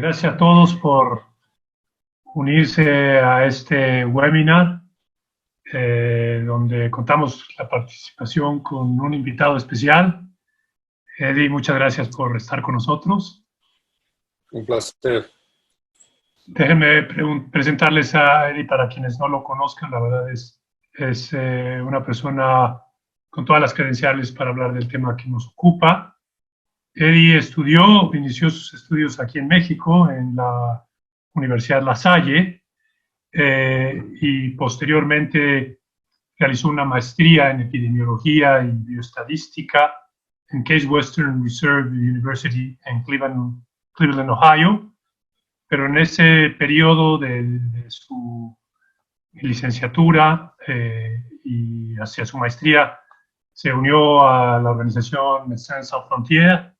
Gracias a todos por unirse a este webinar, donde contamos la participación con un invitado especial. Eddie, muchas gracias por estar con nosotros. Un placer. Déjenme presentarles a Eddie para quienes no lo conozcan. La verdad es una persona con todas las credenciales para hablar del tema que nos ocupa. Eddie inició sus estudios aquí en México, en la Universidad La Salle, y posteriormente realizó una maestría en epidemiología y bioestadística en Case Western Reserve University en Cleveland, Ohio. Pero en ese periodo de su licenciatura y hacia su maestría, se unió a la organización Médecins Sans Frontières,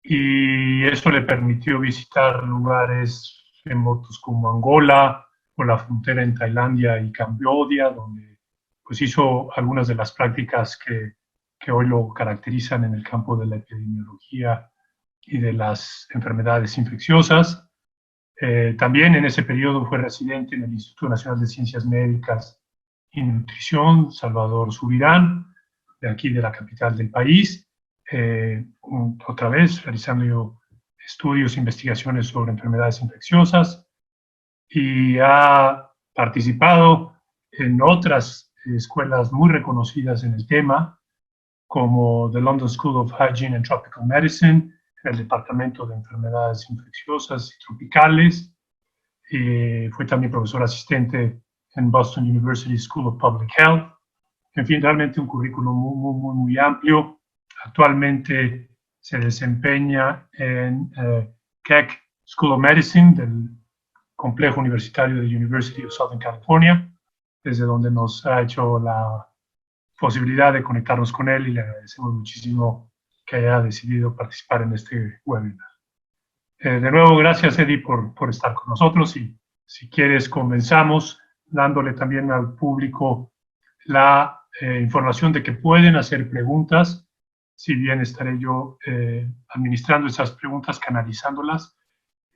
y eso le permitió visitar lugares remotos como Angola o la frontera en Tailandia y Camboya, donde pues hizo algunas de las prácticas que hoy lo caracterizan en el campo de la epidemiología y de las enfermedades infecciosas. También en ese periodo fue residente en el Instituto Nacional de Ciencias Médicas y Nutrición, Salvador Subirán, de aquí de la capital del país. Otra vez realizando estudios e investigaciones sobre enfermedades infecciosas, y ha participado en otras escuelas muy reconocidas en el tema, como the London School of Hygiene and Tropical Medicine, en el Departamento de Enfermedades Infecciosas y Tropicales. Fue también profesor asistente en Boston University School of Public Health. En fin, realmente un currículum muy amplio. Actualmente se desempeña en Keck School of Medicine del complejo universitario de University of Southern California, desde donde nos ha hecho la posibilidad de conectarnos con él, y le agradecemos muchísimo que haya decidido participar en este webinar. De nuevo, gracias, Eddie, por estar con nosotros, y si quieres comenzamos dándole también al público la información de que pueden hacer preguntas. Si bien estaré yo administrando esas preguntas, canalizándolas.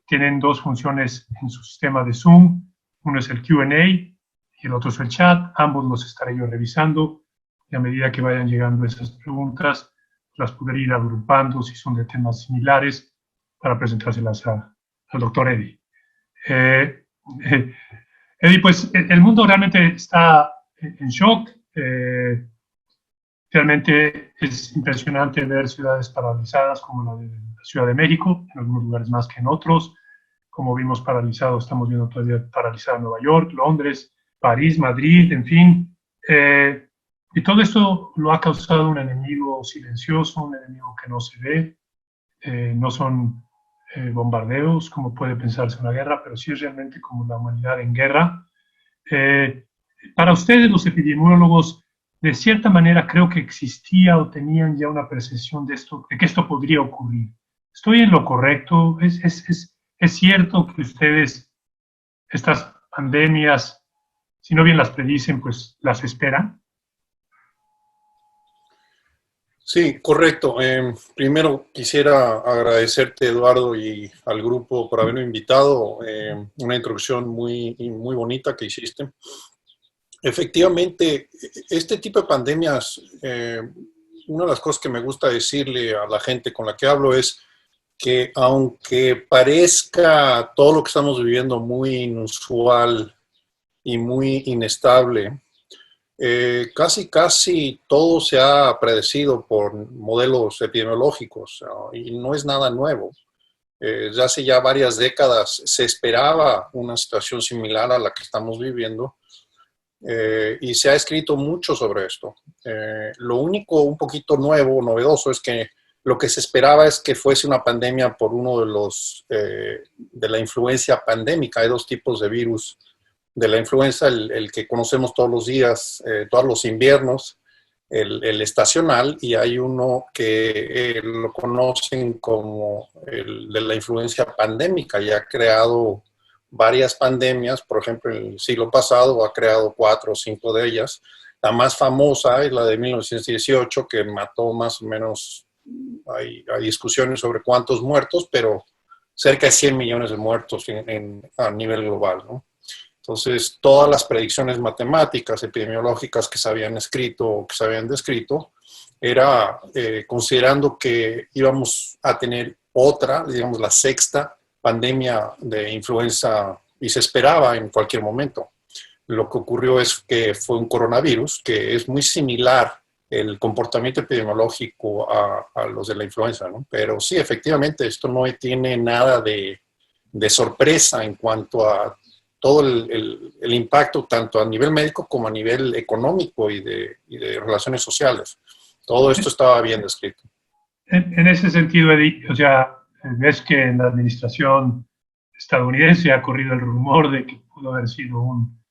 Tienen dos funciones en su sistema de Zoom. Uno es el Q&A y el otro es el chat. Ambos los estaré yo revisando, y a medida que vayan llegando esas preguntas, las podré ir agrupando si son de temas similares para presentárselas al doctor Eddie. Eddie, pues el mundo realmente está en shock. Realmente es impresionante ver ciudades paralizadas como la de la Ciudad de México, en algunos lugares más que en otros. Como vimos paralizado, estamos viendo todavía paralizada Nueva York, Londres, París, Madrid, en fin. Y todo esto lo ha causado un enemigo silencioso, un enemigo que no se ve. No son bombardeos, como puede pensarse una guerra, pero sí es realmente como la humanidad en guerra. Para ustedes, los epidemiólogos, de cierta manera creo que existía o tenían ya una percepción de esto, de que esto podría ocurrir. ¿Estoy en lo correcto? ¿Es cierto que ustedes estas pandemias, si no bien las predicen, pues las esperan? Sí, correcto. Primero quisiera agradecerte, Eduardo, y al grupo por haberme invitado. Una introducción muy bonita que hiciste. Efectivamente, este tipo de pandemias, una de las cosas que me gusta decirle a la gente con la que hablo es que aunque parezca todo lo que estamos viviendo muy inusual y muy inestable, casi todo se ha predecido por modelos epidemiológicos, ¿no? Y no es nada nuevo. Desde hace ya varias décadas se esperaba una situación similar a la que estamos viviendo. Y se ha escrito mucho sobre esto. Lo único un poquito nuevo, novedoso, es que lo que se esperaba es que fuese una pandemia por uno de los, de la influencia pandémica. Hay dos tipos de virus de la influenza, el que conocemos todos los días, todos los inviernos, el estacional, y hay uno que lo conocen como el de la influencia pandémica, y ha creado varias pandemias. Por ejemplo, en el siglo pasado ha creado 4 o 5 de ellas. La más famosa es la de 1918, que mató más o menos, hay discusiones sobre cuántos muertos, pero cerca de 100 millones de muertos a nivel global, ¿no? Entonces, todas las predicciones matemáticas, epidemiológicas que se habían escrito o que se habían descrito, era considerando que íbamos a tener otra, digamos, la sexta pandemia de influenza y se esperaba en cualquier momento. Lo que ocurrió es que fue un coronavirus que es muy similar el comportamiento epidemiológico a los de la influenza, ¿no? Pero sí, efectivamente, esto no tiene nada de sorpresa en cuanto a todo el impacto, tanto a nivel médico como a nivel económico y de relaciones sociales. Todo esto estaba bien descrito. En ese sentido, Eddie, o sea, ves que en la administración estadounidense ha corrido el rumor de que pudo haber sido un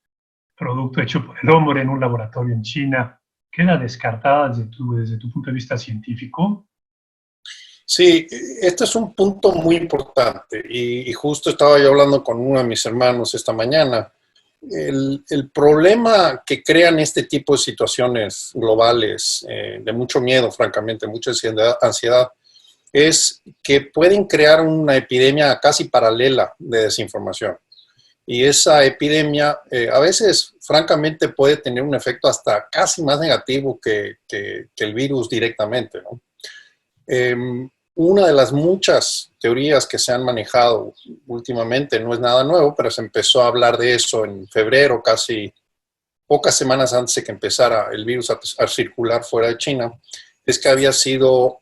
producto hecho por el hombre en un laboratorio en China. ¿Queda descartada desde tu punto de vista científico? Sí, este es un punto muy importante y justo estaba yo hablando con uno de mis hermanos esta mañana. El problema que crean este tipo de situaciones globales, de mucho miedo, francamente, mucha ansiedad, es que pueden crear una epidemia casi paralela de desinformación. Y esa epidemia a veces, francamente, puede tener un efecto hasta casi más negativo que el virus directamente, ¿no? Una de las muchas teorías que se han manejado últimamente, no es nada nuevo, pero se empezó a hablar de eso en febrero, casi pocas semanas antes de que empezara el virus a circular fuera de China, es que había sido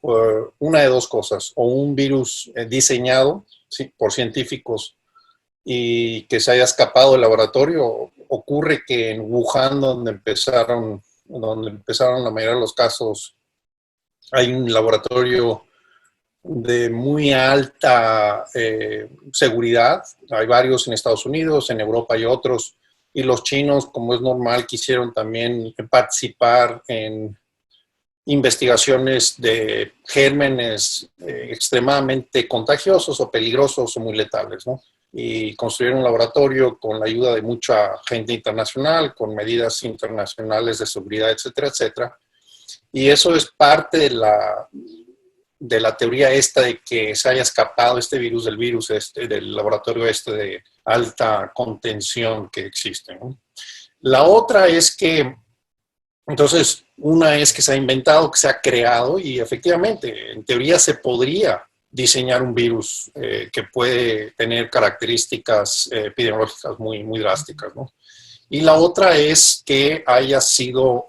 una de dos cosas, o un virus diseñado, ¿sí?, por científicos y que se haya escapado del laboratorio. Ocurre que en Wuhan, donde empezaron la mayoría de los casos, hay un laboratorio de muy alta seguridad. Hay varios en Estados Unidos, en Europa hay otros, y los chinos, como es normal, quisieron también participar en investigaciones de gérmenes extremadamente contagiosos o peligrosos o muy letales, ¿no? Y construyeron un laboratorio con la ayuda de mucha gente internacional, con medidas internacionales de seguridad, etcétera, etcétera. Y eso es parte de la teoría esta de que se haya escapado este virus del laboratorio de alta contención que existe, ¿no? La otra es que, entonces, una es que se ha inventado, que se ha creado, y efectivamente, en teoría se podría diseñar un virus que puede tener características epidemiológicas muy, muy drásticas, ¿no? Y la otra es que haya sido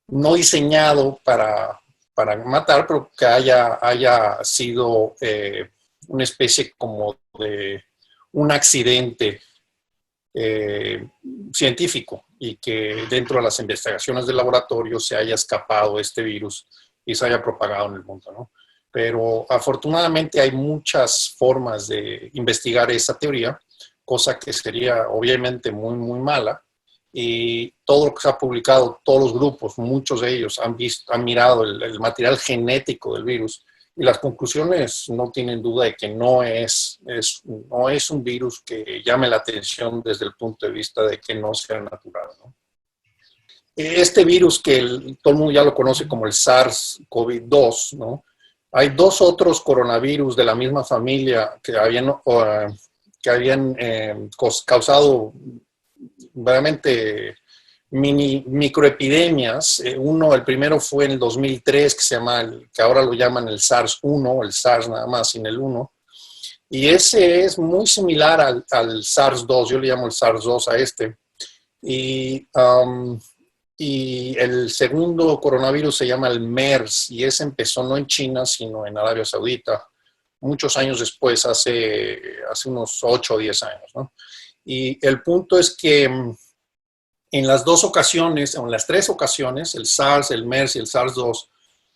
no diseñado para matar, pero que haya sido una especie como de un accidente científico y que dentro de las investigaciones del laboratorio se haya escapado este virus y se haya propagado en el mundo, ¿no? Pero afortunadamente hay muchas formas de investigar esa teoría, cosa que sería obviamente muy, muy mala. Y todo lo que se ha publicado, todos los grupos, muchos de ellos han mirado el material genético del virus y las conclusiones no tienen duda de que no es un virus que llame la atención desde el punto de vista de que no sea natural, ¿no? Este virus todo el mundo ya lo conoce como el SARS-CoV-2, ¿no? Hay dos otros coronavirus de la misma familia que habían causado realmente microepidemias. El primero fue en el 2003, que ahora lo llaman el SARS-1, el SARS nada más sin el 1. Y ese es muy similar al SARS-2, yo le llamo el SARS-2 a este. Y el segundo coronavirus se llama el MERS, y ese empezó no en China, sino en Arabia Saudita, muchos años después, hace unos 8 o 10 años, ¿no? Y el punto es que en las dos ocasiones, o en las tres ocasiones, el SARS, el MERS y el SARS-2,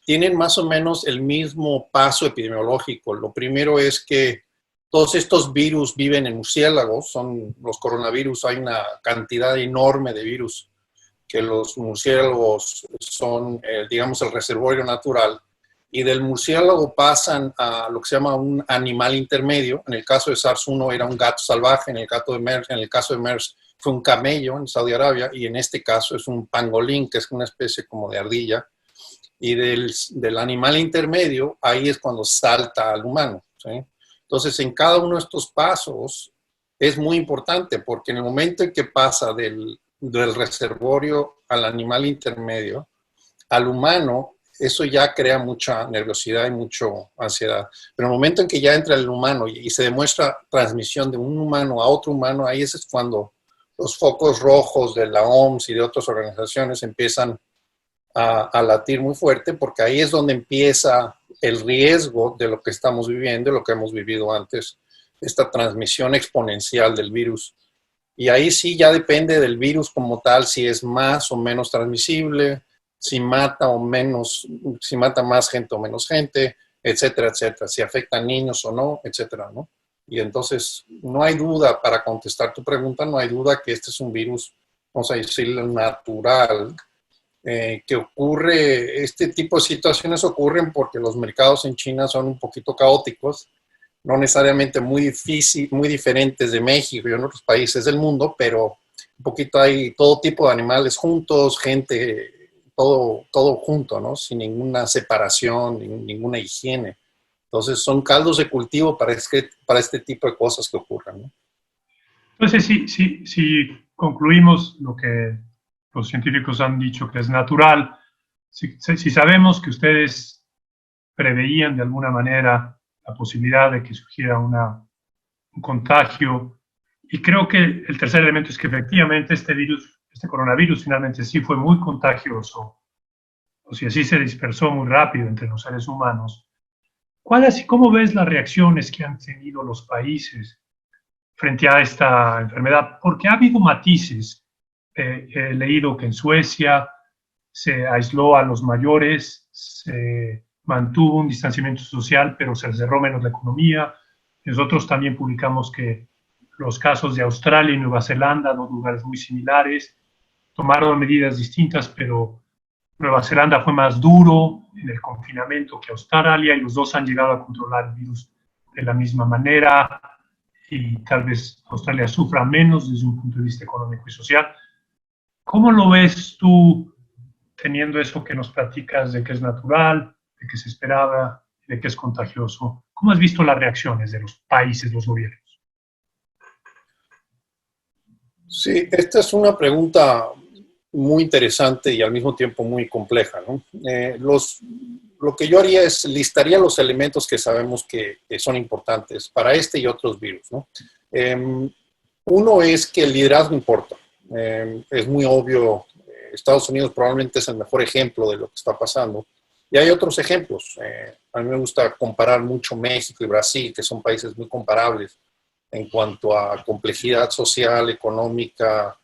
tienen más o menos el mismo paso epidemiológico. Lo primero es que todos estos virus viven en murciélagos, son los coronavirus, hay una cantidad enorme de virus que los murciélagos son, digamos, el reservorio natural, y del murciélago pasan a lo que se llama un animal intermedio. En el caso de SARS-1 era un gato salvaje, en el caso de MERS fue un camello en Saudi Arabia, y en este caso es un pangolín, que es una especie como de ardilla. Y del animal intermedio, ahí es cuando salta al humano, ¿sí? Entonces, en cada uno de estos pasos es muy importante porque en el momento en que pasa del reservorio al animal intermedio, al humano, eso ya crea mucha nerviosidad y mucha ansiedad. Pero en el momento en que ya entra el humano y se demuestra transmisión de un humano a otro humano, ahí es cuando los focos rojos de la OMS y de otras organizaciones empiezan a latir muy fuerte, porque ahí es donde empieza el riesgo de lo que estamos viviendo, lo que hemos vivido antes, esta transmisión exponencial del virus. Y ahí sí ya depende del virus como tal, si es más o menos transmisible, si mata o menos, si mata más gente o menos gente, etcétera, etcétera, si afecta a niños o no, etcétera, ¿no? Y entonces no hay duda, para contestar tu pregunta, no hay duda que este es un virus, vamos a decirlo, natural, que ocurre, este tipo de situaciones ocurren porque los mercados en China son un poquito caóticos, no necesariamente muy difícil, muy diferentes de México y en otros países del mundo, pero un poquito hay todo tipo de animales juntos, gente, todo junto, ¿no? Sin ninguna separación, ninguna higiene. Entonces son caldos de cultivo para este tipo de cosas que ocurren, ¿no? Entonces, si concluimos lo que los científicos han dicho que es natural, si sabemos que ustedes preveían de alguna manera la posibilidad de que surgiera un contagio, y creo que el tercer elemento es que efectivamente este virus, este coronavirus finalmente sí fue muy contagioso, o si así se dispersó muy rápido entre los seres humanos. ¿Cómo ves las reacciones que han tenido los países frente a esta enfermedad? Porque ha habido matices. He leído que en Suecia se aisló a los mayores, se mantuvo un distanciamiento social, pero se cerró menos la economía. Nosotros también publicamos que los casos de Australia y Nueva Zelanda, dos lugares muy similares, tomaron medidas distintas, pero Nueva Zelanda fue más duro en el confinamiento que Australia y los dos han llegado a controlar el virus de la misma manera y tal vez Australia sufra menos desde un punto de vista económico y social. ¿Cómo lo ves tú teniendo eso que nos platicas de que es natural, de que se esperaba, de que es contagioso? ¿Cómo has visto las reacciones de los países, los gobiernos? Sí, esta es una pregunta muy interesante y al mismo tiempo muy compleja, ¿no? Lo que yo haría es listaría los elementos que sabemos que son importantes para este y otros virus, ¿no? Uno es que el liderazgo importa. Es muy obvio, Estados Unidos probablemente es el mejor ejemplo de lo que está pasando. Y hay otros ejemplos. A mí me gusta comparar mucho México y Brasil, que son países muy comparables en cuanto a complejidad social, económica,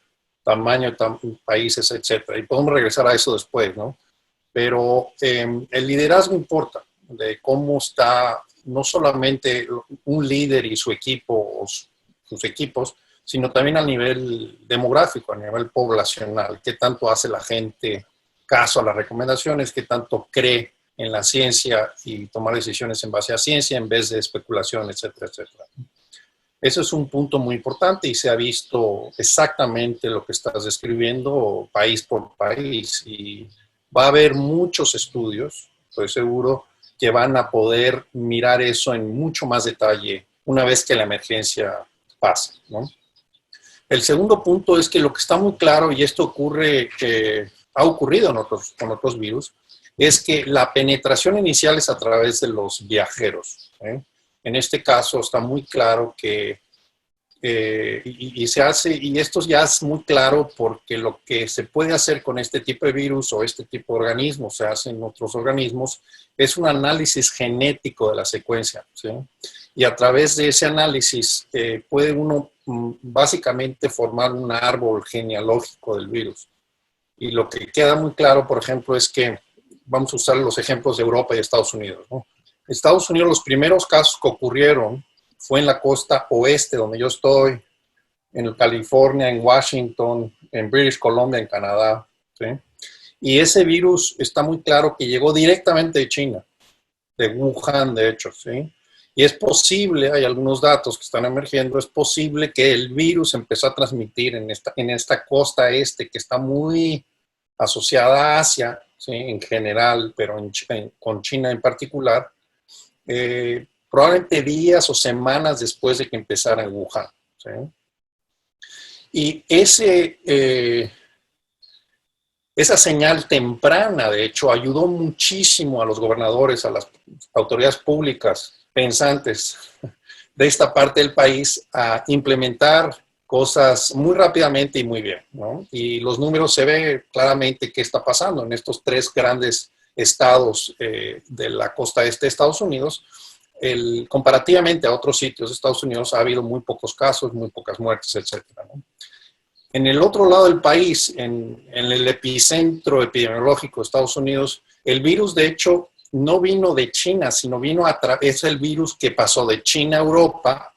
tamaño de países, etcétera. Y podemos regresar a eso después, ¿no? Pero el liderazgo importa, de cómo está no solamente un líder y su equipo o sus equipos, sino también a nivel demográfico, a nivel poblacional, qué tanto hace la gente caso a las recomendaciones, qué tanto cree en la ciencia y tomar decisiones en base a ciencia en vez de especulación, etcétera, etcétera. Eso es un punto muy importante y se ha visto exactamente lo que estás describiendo país por país y va a haber muchos estudios, estoy seguro, que van a poder mirar eso en mucho más detalle una vez que la emergencia pase, ¿no? El segundo punto es que lo que está muy claro, y esto ocurre, que ha ocurrido con otros virus, es que la penetración inicial es a través de los viajeros, ¿eh? En este caso está muy claro que, y se hace, y esto ya es muy claro porque lo que se puede hacer con este tipo de virus o este tipo de organismos, se hace en otros organismos, es un análisis genético de la secuencia, ¿sí? Y a través de ese análisis puede uno básicamente formar un árbol genealógico del virus. Y lo que queda muy claro, por ejemplo, es que vamos a usar los ejemplos de Europa y Estados Unidos, ¿no? Estados Unidos, los primeros casos que ocurrieron fue en la costa oeste, donde yo estoy, en California, en Washington, en British Columbia, en Canadá, ¿sí? Y ese virus está muy claro que llegó directamente de China, de Wuhan, de hecho, ¿sí? Y es posible, hay algunos datos que están emergiendo, es posible que el virus empezó a transmitir en esta costa este, que está muy asociada a Asia, ¿sí? En general, pero con China en particular, probablemente días o semanas después de que empezara en Wuhan. ¿Sí? Y esa señal temprana, de hecho, ayudó muchísimo a los gobernadores, a las autoridades públicas pensantes de esta parte del país a implementar cosas muy rápidamente y muy bien, ¿no? Y los números se ve claramente qué está pasando en estos 3 grandes estados de la costa este de Estados Unidos. Comparativamente a otros sitios de Estados Unidos ha habido muy pocos casos, muy pocas muertes, etcétera, ¿no? En el otro lado del país, en el epicentro epidemiológico de Estados Unidos, el virus de hecho no vino de China, sino vino es el virus que pasó de China a Europa,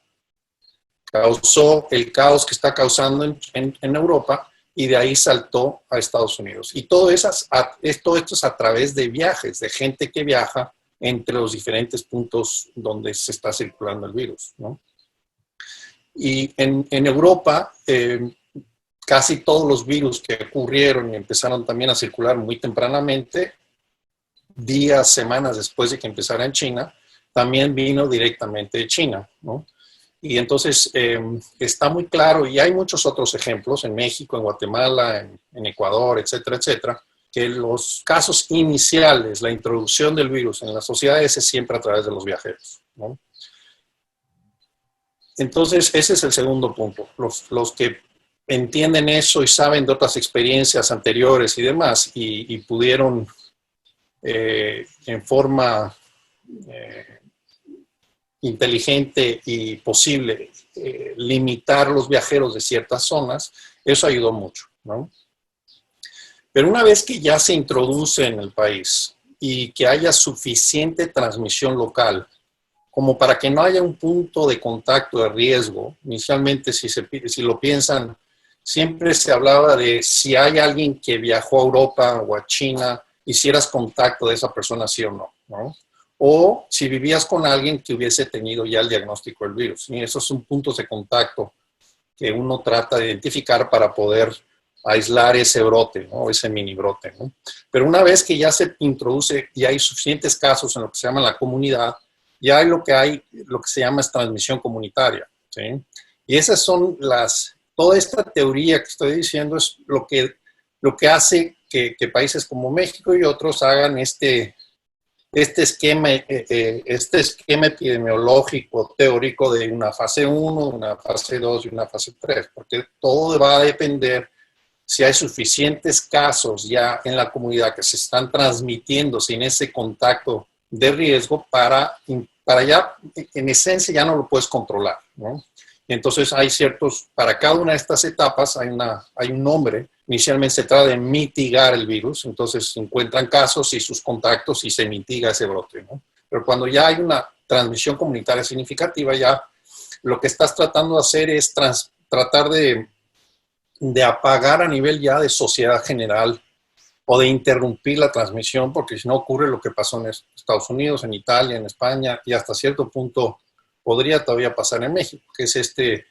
causó el caos que está causando en Europa y de ahí saltó a Estados Unidos. Y todo esto es a través de viajes, de gente que viaja entre los diferentes puntos donde se está circulando el virus, ¿no? Y en Europa, casi todos los virus que ocurrieron y empezaron también a circular muy tempranamente, días, semanas después de que empezara en China, también vino directamente de China, ¿no? Y entonces está muy claro, y hay muchos otros ejemplos en México, en Guatemala, en Ecuador, etcétera, etcétera, que los casos iniciales, la introducción del virus en las sociedades es siempre a través de los viajeros, ¿no? Entonces, ese es el segundo punto. Los que entienden eso y saben de otras experiencias anteriores y demás, y pudieron en forma inteligente y posible limitar los viajeros de ciertas zonas, eso ayudó mucho, ¿no? Pero una vez que ya se introduce en el país y que haya suficiente transmisión local, como para que no haya un punto de contacto de riesgo, inicialmente si lo piensan, siempre se hablaba de si hay alguien que viajó a Europa o a China, hicieras contacto de esa persona sí o no, ¿no? O si vivías con alguien que hubiese tenido ya el diagnóstico del virus. Y esos son puntos de contacto que uno trata de identificar para poder aislar ese brote, ¿no? Ese mini brote, ¿no? Pero una vez que ya se introduce y hay suficientes casos en lo que se llama la comunidad, ya hay lo que se llama es transmisión comunitaria, ¿sí? Y esas son toda esta teoría que estoy diciendo es lo que hace que países como México y otros hagan este esquema epidemiológico teórico de una fase 1, una fase 2 y una fase 3, porque todo va a depender si hay suficientes casos ya en la comunidad que se están transmitiendo sin ese contacto de riesgo para ya, en esencia, ya no lo puedes controlar, ¿no? Entonces para cada una de estas etapas hay un nombre. Inicialmente se trata de mitigar el virus, entonces se encuentran casos y sus contactos y se mitiga ese brote, ¿no? Pero cuando ya hay una transmisión comunitaria significativa, ya lo que estás tratando de hacer es tratar de apagar a nivel ya de sociedad general o de interrumpir la transmisión, porque si no ocurre lo que pasó en Estados Unidos, en Italia, en España y hasta cierto punto podría todavía pasar en México, que es este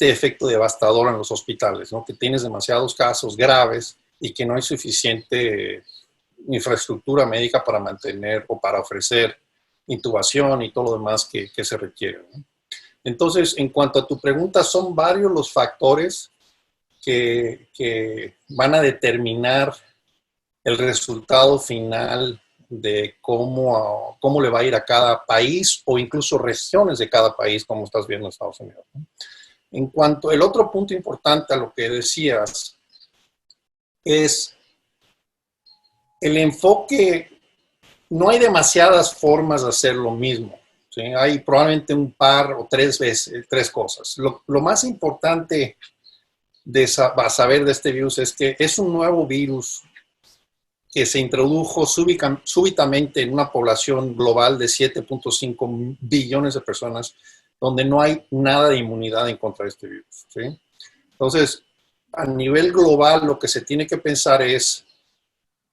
efecto devastador en los hospitales, ¿no? Que tienes demasiados casos graves y que no hay suficiente infraestructura médica para mantener o para ofrecer intubación y todo lo demás que se requiere, ¿no? Entonces, en cuanto a tu pregunta, son varios los factores que van a determinar el resultado final de cómo le va a ir a cada país o incluso regiones de cada país, como estás viendo en Estados Unidos, ¿no? En cuanto el otro punto importante a lo que decías es el enfoque. No hay demasiadas formas de hacer lo mismo, ¿sí? Hay probablemente un par o tres cosas. Lo más importante a saber de este virus es que es un nuevo virus que se introdujo súbitamente en una población global de 7.5 billones de personas, donde no hay nada de inmunidad en contra de este virus, ¿sí? Entonces, a nivel global, lo que se tiene que pensar es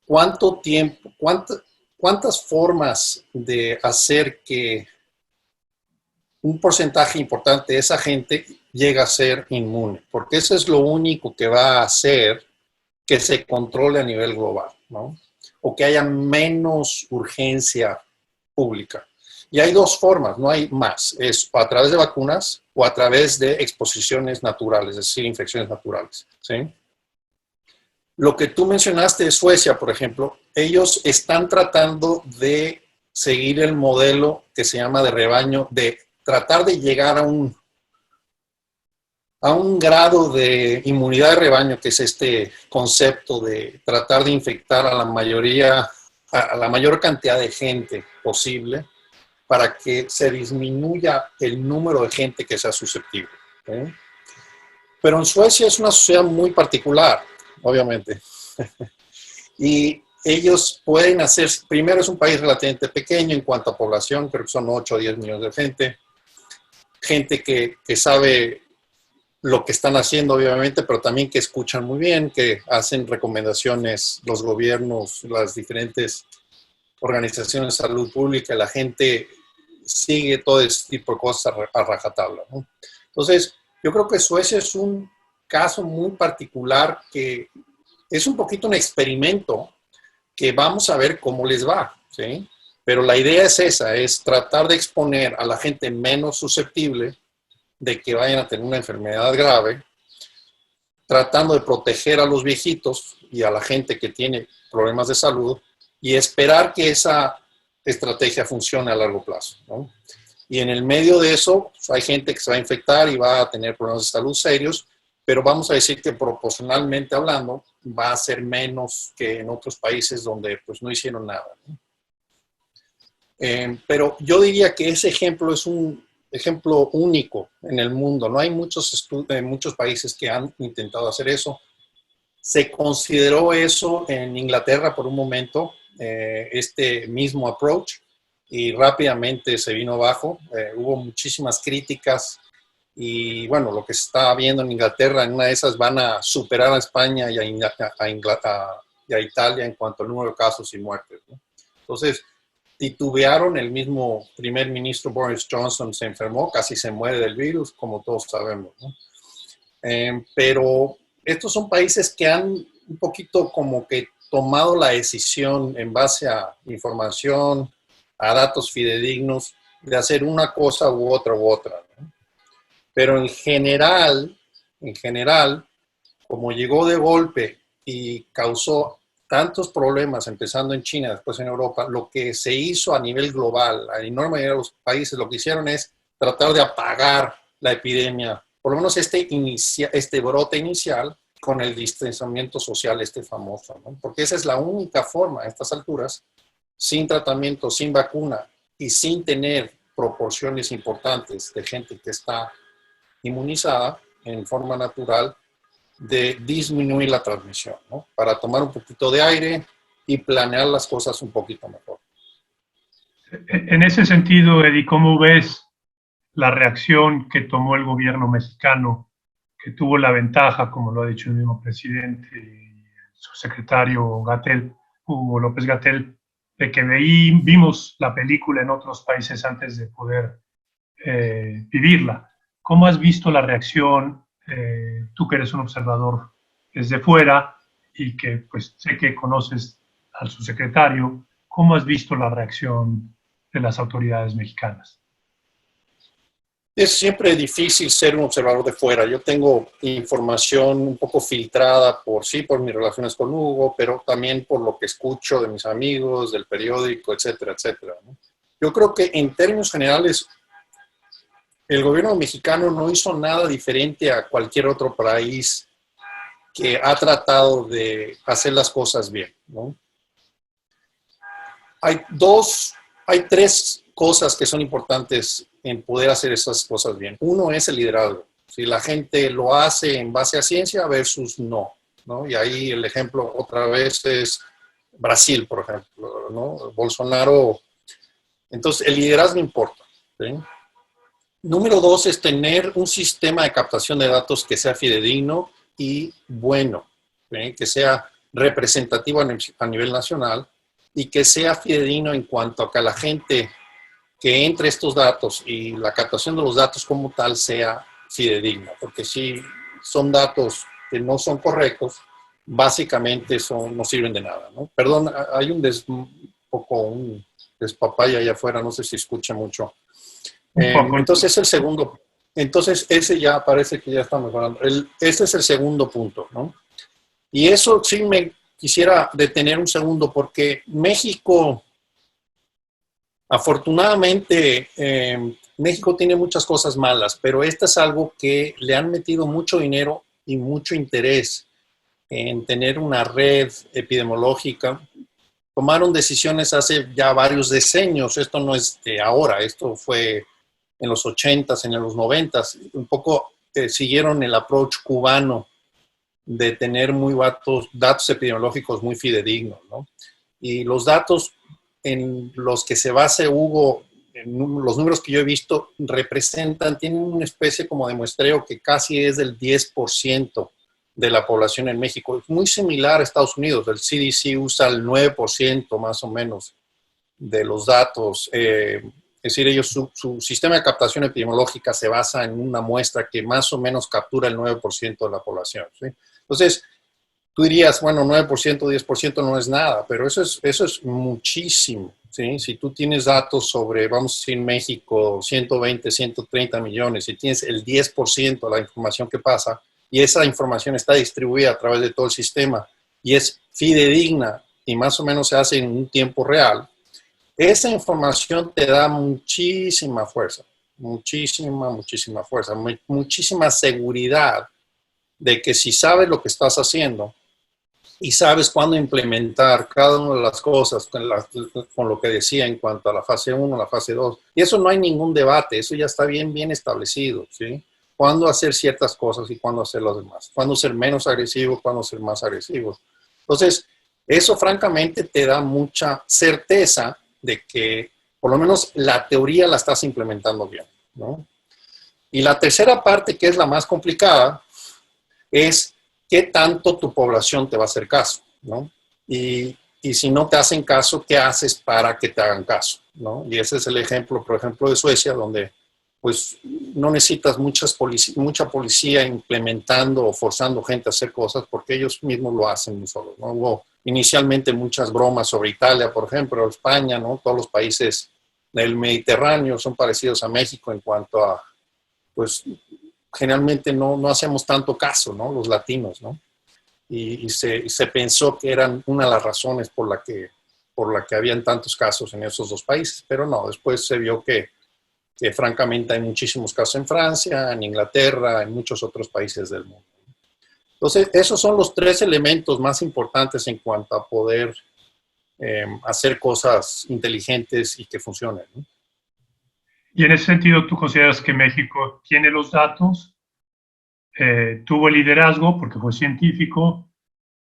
cuánto tiempo, cuántas formas de hacer que un porcentaje importante de esa gente llegue a ser inmune, porque eso es lo único que va a hacer que se controle a nivel global, ¿no? O que haya menos urgencia pública. Y hay dos formas, no hay más. Es a través de vacunas o a través de exposiciones naturales, es decir, infecciones naturales. ¿Sí? Lo que tú mencionaste de Suecia, por ejemplo, ellos están tratando de seguir el modelo que se llama de rebaño, de tratar de llegar a un grado de inmunidad de rebaño, que es este concepto de tratar de infectar a la mayoría, a la mayor cantidad de gente posible, para que se disminuya el número de gente que sea susceptible. ¿Sí? Pero en Suecia es una sociedad muy particular, obviamente. Y ellos pueden hacer, primero es un país relativamente pequeño en cuanto a población, creo que son 8 o 10 millones de gente que sabe lo que están haciendo, obviamente, pero también que escuchan muy bien, que hacen recomendaciones los gobiernos, las diferentes organizaciones de salud pública, la gente sigue todo este tipo de cosas a rajatabla, ¿no? Entonces, yo creo que Suecia es un caso muy particular que es un poquito un experimento que vamos a ver cómo les va, ¿sí? Pero la idea es esa, es tratar de exponer a la gente menos susceptible de que vayan a tener una enfermedad grave, tratando de proteger a los viejitos y a la gente que tiene problemas de salud y esperar que esa estrategia funcione a largo plazo, ¿no? Y en el medio de eso, pues, hay gente que se va a infectar y va a tener problemas de salud serios, pero vamos a decir que proporcionalmente hablando va a ser menos que en otros países donde pues no hicieron nada, ¿no? Pero yo diría que ese ejemplo es un ejemplo único en el mundo. No hay muchos países que han intentado hacer eso. Se consideró eso en Inglaterra por un momento, este mismo approach, y rápidamente se vino abajo. Hubo muchísimas críticas y bueno, lo que se está viendo en Inglaterra, en una de esas van a superar a España y a Italia en cuanto al número de casos y muertes, ¿no? Entonces, titubearon, el mismo primer ministro Boris Johnson se enfermó, casi se muere del virus, como todos sabemos, ¿no? Pero estos son países que han un poquito como que tomado la decisión en base a información, a datos fidedignos, de hacer una cosa u otra, ¿no? Pero en general, como llegó de golpe y causó tantos problemas, empezando en China, después en Europa, lo que se hizo a nivel global, la enorme mayoría de los países, lo que hicieron es tratar de apagar la epidemia, por lo menos este brote inicial, con el distanciamiento social famoso, ¿no? Porque esa es la única forma a estas alturas, sin tratamiento, sin vacuna y sin tener proporciones importantes de gente que está inmunizada en forma natural, de disminuir la transmisión, ¿no? Para tomar un poquito de aire y planear las cosas un poquito mejor. En ese sentido, Eddie, ¿cómo ves la reacción que tomó el gobierno mexicano, que tuvo la ventaja, como lo ha dicho el mismo presidente y su secretario Gatell, Hugo López Gatell, de que vimos la película en otros países antes de poder vivirla? ¿Cómo has visto la reacción? Tú que eres un observador desde fuera y que pues sé que conoces al subsecretario, ¿cómo has visto la reacción de las autoridades mexicanas? Es siempre difícil ser un observador de fuera. Yo tengo información un poco filtrada por mis relaciones con Hugo, pero también por lo que escucho de mis amigos, del periódico, etcétera, etcétera, ¿no? Yo creo que en términos generales, el gobierno mexicano no hizo nada diferente a cualquier otro país que ha tratado de hacer las cosas bien, ¿no? Hay tres cosas que son importantes en poder hacer esas cosas bien. Uno es el liderazgo. Si la gente lo hace en base a ciencia versus no, ¿no? Y ahí el ejemplo otra vez es Brasil, por ejemplo, ¿no? Bolsonaro. Entonces, el liderazgo importa, ¿sí? Número dos es tener un sistema de captación de datos que sea fidedigno y bueno, ¿sí? Que sea representativo a nivel nacional y que sea fidedigno en cuanto a que la gente que entre estos datos y la captación de los datos como tal sea fidedigna, porque si son datos que no son correctos, básicamente no sirven de nada, ¿no? Perdón, hay un es papaya allá afuera, no sé si escucha mucho. Un poco. Entonces, el segundo, entonces ese ya parece que ya está mejorando. Este es el segundo punto, ¿no? Y eso sí me quisiera detener un segundo, porque México, afortunadamente, México tiene muchas cosas malas, pero esta es algo que le han metido mucho dinero y mucho interés en tener una red epidemiológica. Tomaron decisiones hace ya varios decenios, esto no es de ahora, esto fue en los 80s, en los 90s, un poco siguieron el approach cubano de tener muy datos epidemiológicos muy fidedignos, ¿no? Y los datos en los que se basa Hugo, en los números que yo he visto, tienen una especie como de muestreo que casi es del 10% de la población en México. Es muy similar a Estados Unidos. El CDC usa el 9% más o menos de los datos. Es decir, ellos, su sistema de captación epidemiológica se basa en una muestra que más o menos captura el 9% de la población, ¿sí? Entonces, tú dirías, bueno, 9%, 10% no es nada, pero eso es muchísimo, ¿sí? Si tú tienes datos sobre, vamos a decir, México, 120, 130 millones, y tienes el 10% de la información que pasa, y esa información está distribuida a través de todo el sistema, y es fidedigna, y más o menos se hace en un tiempo real, esa información te da muchísima fuerza, muchísima fuerza, muchísima seguridad de que si sabes lo que estás haciendo y sabes cuándo implementar cada una de las cosas con lo que decía en cuanto a la fase 1, la fase 2, y eso no hay ningún debate, eso ya está bien establecido, ¿sí? Cuándo hacer ciertas cosas y cuándo hacer las demás, cuándo ser menos agresivo, cuándo ser más agresivo. Entonces, eso francamente te da mucha certeza de que por lo menos la teoría la estás implementando bien, ¿no? Y la tercera parte, que es la más complicada, es qué tanto tu población te va a hacer caso, ¿no? Y si no te hacen caso, ¿qué haces para que te hagan caso, ¿no? Y ese es el ejemplo, por ejemplo, de Suecia, donde pues no necesitas mucha policía implementando o forzando gente a hacer cosas porque ellos mismos lo hacen muy solos, ¿no? Hubo inicialmente muchas bromas sobre Italia, por ejemplo, España, ¿no? Todos los países del Mediterráneo son parecidos a México en cuanto a, pues, generalmente no hacemos tanto caso, ¿no? Los latinos, ¿no? Y se pensó que eran una de las razones por la que habían tantos casos en esos dos países, pero no, después se vio que francamente hay muchísimos casos en Francia, en Inglaterra, en muchos otros países del mundo. Entonces, esos son los tres elementos más importantes en cuanto a poder hacer cosas inteligentes y que funcionen, ¿no? Y en ese sentido, ¿tú consideras que México tiene los datos, tuvo el liderazgo porque fue científico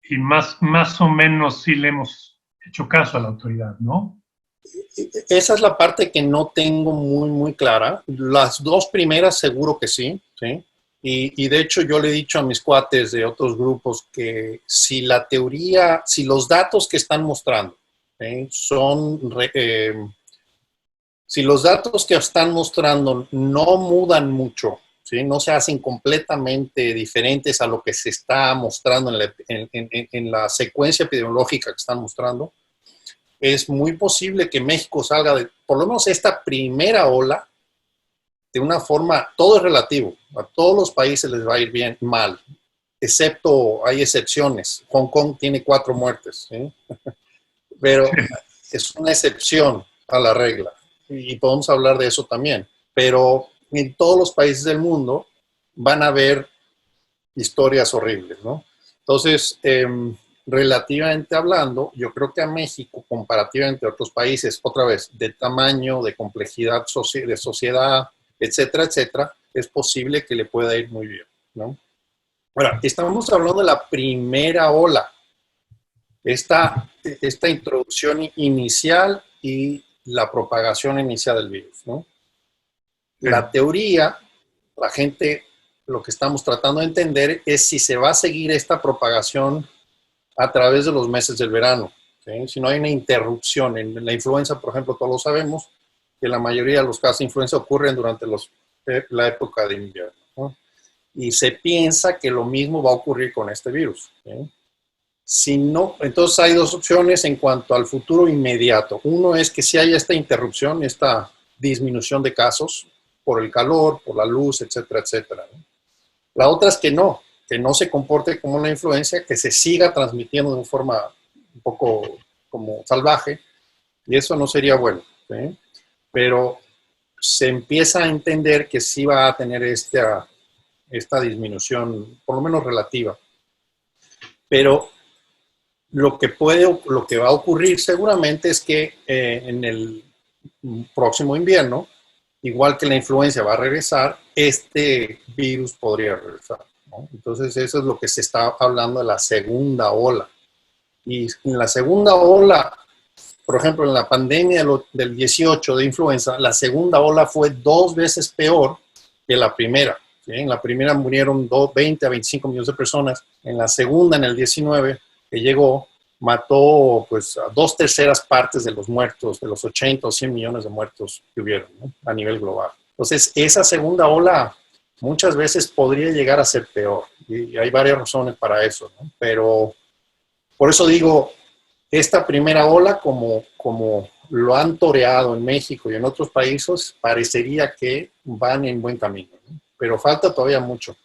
y más o menos sí le hemos hecho caso a la autoridad, ¿no? Esa es la parte que no tengo muy clara. Las dos primeras seguro que sí, ¿sí? Y de hecho yo le he dicho a mis cuates de otros grupos que si la teoría, si los datos que están mostrando, ¿sí? Si los datos que están mostrando no mudan mucho, ¿sí? No se hacen completamente diferentes a lo que se está mostrando en la secuencia epidemiológica que están mostrando, es muy posible que México salga de, por lo menos esta primera ola, de una forma, todo es relativo, a todos los países les va a ir bien, mal, excepto hay excepciones. Hong Kong tiene 4 muertes, ¿sí? Pero es una excepción a la regla y podemos hablar de eso también. Pero en todos los países del mundo van a haber historias horribles, ¿no? Entonces, relativamente hablando, yo creo que a México, comparativamente a otros países, otra vez, de tamaño, de complejidad de sociedad, etcétera, es posible que le pueda ir muy bien, ¿no? Ahora, estamos hablando de la primera ola, esta introducción inicial y la propagación inicial del virus, ¿no? La teoría, la gente, lo que estamos tratando de entender es si se va a seguir esta propagación a través de los meses del verano, ¿sí? Si no hay una interrupción. En la influenza, por ejemplo, todos lo sabemos, que la mayoría de los casos de influenza ocurren durante la época de invierno, ¿no? Y se piensa que lo mismo va a ocurrir con este virus, ¿sí? Si no, entonces hay dos opciones en cuanto al futuro inmediato. Uno es que si hay esta interrupción, esta disminución de casos por el calor, por la luz, etcétera, etcétera, ¿no? La otra es que no se comporte como una influencia, que se siga transmitiendo de una forma un poco como salvaje, y eso no sería bueno, ¿sí? Pero se empieza a entender que sí va a tener esta disminución, por lo menos relativa. Pero lo que va a ocurrir seguramente es que en el próximo invierno, igual que la influencia va a regresar, este virus podría regresar, ¿no? Entonces eso es lo que se está hablando de la segunda ola. Y en la segunda ola, por ejemplo, en la pandemia del 18 de influenza, la segunda ola fue 2 veces peor que la primera, ¿sí? En la primera murieron 20 a 25 millones de personas. En la segunda, en el 19, que llegó, mató pues a 2/3 de los muertos, de los 80 o 100 millones de muertos que hubieron, ¿no? A nivel global. Entonces, esa segunda ola muchas veces podría llegar a ser peor. Y hay varias razones para eso, ¿no? Pero por eso digo, esta primera ola, como lo han toreado en México y en otros países, parecería que van en buen camino, ¿no? Pero falta todavía mucho.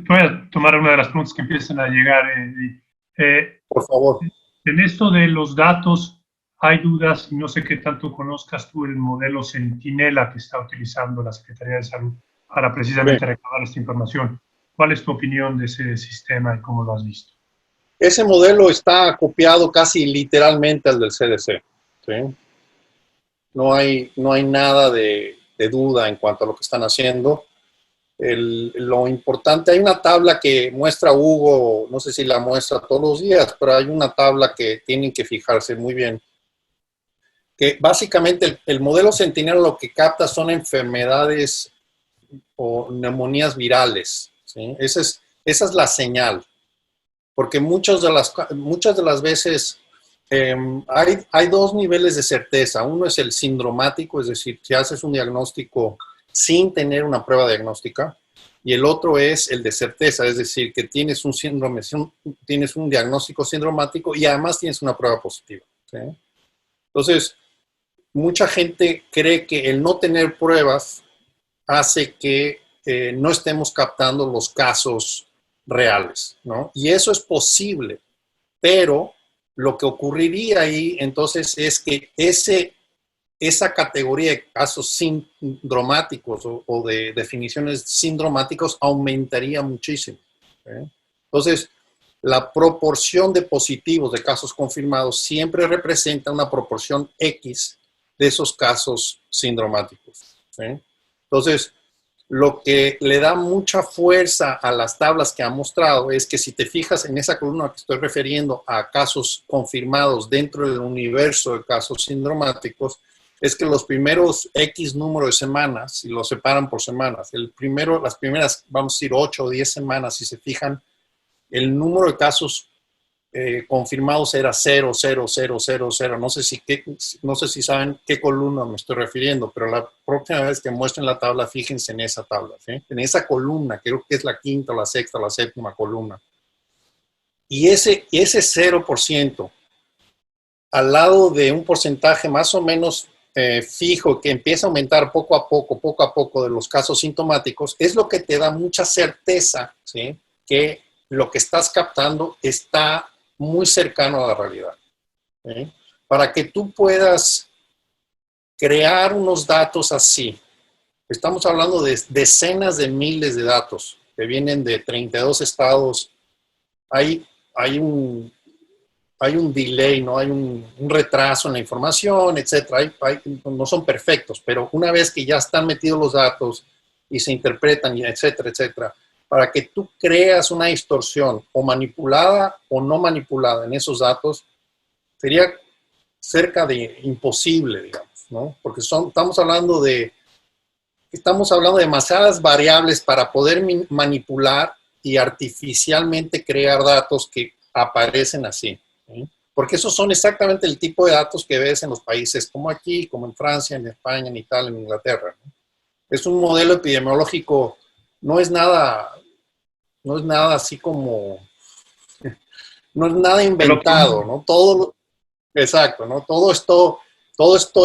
Voy a tomar una de las preguntas que empiezan a llegar. Por favor. En esto de los datos, hay dudas, no sé qué tanto conozcas tú el modelo Centinela que está utilizando la Secretaría de Salud para Bien. precisamente recabar esta información. ¿Cuál es tu opinión de ese sistema y cómo lo has visto? Ese modelo está copiado casi literalmente al del CDC, ¿sí? No hay nada de duda en cuanto a lo que están haciendo. Lo importante, hay una tabla que muestra Hugo, no sé si la muestra todos los días, pero hay una tabla que tienen que fijarse muy bien, que básicamente el modelo Centinela lo que capta son enfermedades o neumonías virales, ¿sí? Esa es la señal, porque muchas de las veces hay dos niveles de certeza. Uno es el sindromático, es decir, que haces un diagnóstico sin tener una prueba diagnóstica, y el otro es el de certeza, es decir, que tienes un síndrome, tienes un diagnóstico sindromático y además tienes una prueba positiva, ¿sí? Entonces, mucha gente cree que el no tener pruebas hace que no estemos captando los casos reales, ¿no? Y eso es posible, pero lo que ocurriría ahí entonces es que esa categoría de casos sindromáticos o de definiciones sindromáticos aumentaría muchísimo, ¿eh? Entonces, la proporción de positivos de casos confirmados siempre representa una proporción X de esos casos sindromáticos, ¿sí? Entonces, lo que le da mucha fuerza a las tablas que ha mostrado es que si te fijas en esa columna que estoy refiriendo a casos confirmados dentro del universo de casos sindromáticos, es que los primeros X número de semanas, si los separan por semanas, las primeras, vamos a decir, 8 o 10 semanas, si se fijan, el número de casos confirmados era 0, 0, 0, 0, 0. No sé si saben qué columna me estoy refiriendo, pero la próxima vez que muestren la tabla, fíjense en esa tabla, ¿sí? En esa columna, creo que es la quinta, la sexta, la séptima columna. Y ese 0%, al lado de un porcentaje más o menos fijo que empieza a aumentar poco a poco de los casos sintomáticos, es lo que te da mucha certeza, ¿sí? Que lo que estás captando está muy cercano a la realidad, ¿sí? Para que tú puedas crear unos datos así, estamos hablando de decenas de miles de datos que vienen de 32 estados, hay, hay un delay, ¿no? Hay un retraso en la información, etcétera. No son perfectos, pero una vez que ya están metidos los datos y se interpretan, etcétera, etcétera, para que tú creas una distorsión o manipulada o no manipulada en esos datos, sería cerca de imposible, digamos, ¿no? Porque estamos hablando de demasiadas variables para poder manipular y artificialmente crear datos que aparecen así, ¿sí? Porque esos son exactamente el tipo de datos que ves en los países como aquí, como en Francia, en España, en Italia, en Inglaterra, ¿no? Es un modelo epidemiológico, no es nada así como no es nada inventado, ¿no? Todo, exacto, ¿no? Todo esto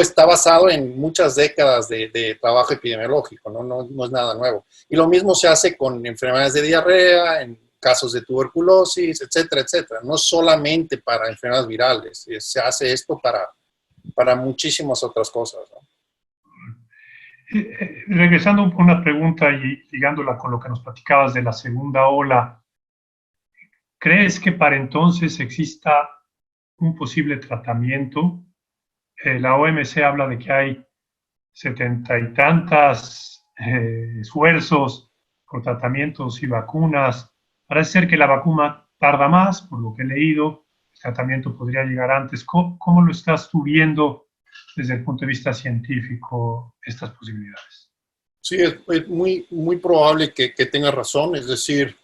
está basado en muchas décadas de trabajo epidemiológico, ¿no? No es nada nuevo. Y lo mismo se hace con enfermedades de diarrea, en casos de tuberculosis, etcétera, etcétera. No solamente para enfermedades virales, se hace esto para muchísimas otras cosas, ¿no? Regresando a una pregunta y ligándola con lo que nos platicabas de la segunda ola, ¿crees que para entonces exista un posible tratamiento? La OMC habla de que hay 70 y tantas esfuerzos por tratamientos y vacunas. Parece ser que la vacuna tarda más, por lo que he leído, el tratamiento podría llegar antes. ¿Cómo lo estás tú viendo desde el punto de vista científico estas posibilidades? Sí, es muy probable que tenga razón, es decir,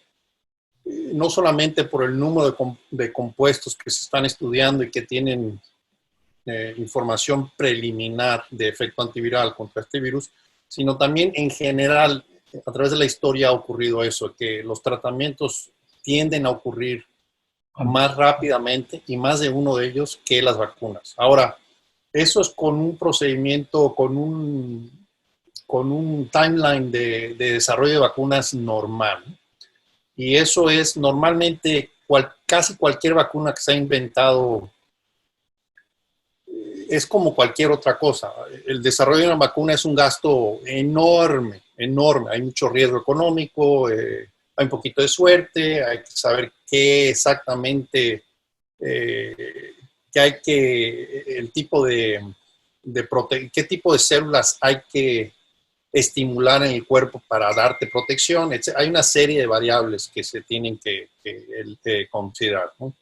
no solamente por el número de compuestos que se están estudiando y que tienen información preliminar de efecto antiviral contra este virus, sino también en general, a través de la historia ha ocurrido eso, que los tratamientos tienden a ocurrir más rápidamente y más de uno de ellos que las vacunas. Ahora, eso es con un procedimiento, con un timeline de desarrollo de vacunas normal. Y eso es normalmente casi cualquier vacuna que se ha inventado es como cualquier otra cosa. El desarrollo de una vacuna es un gasto enorme, enorme. Hay mucho riesgo económico, hay un poquito de suerte, hay que saber qué exactamente, el tipo qué tipo de células hay que estimular en el cuerpo para darte protección. Hay una serie de variables que se tienen que considerar, ¿no?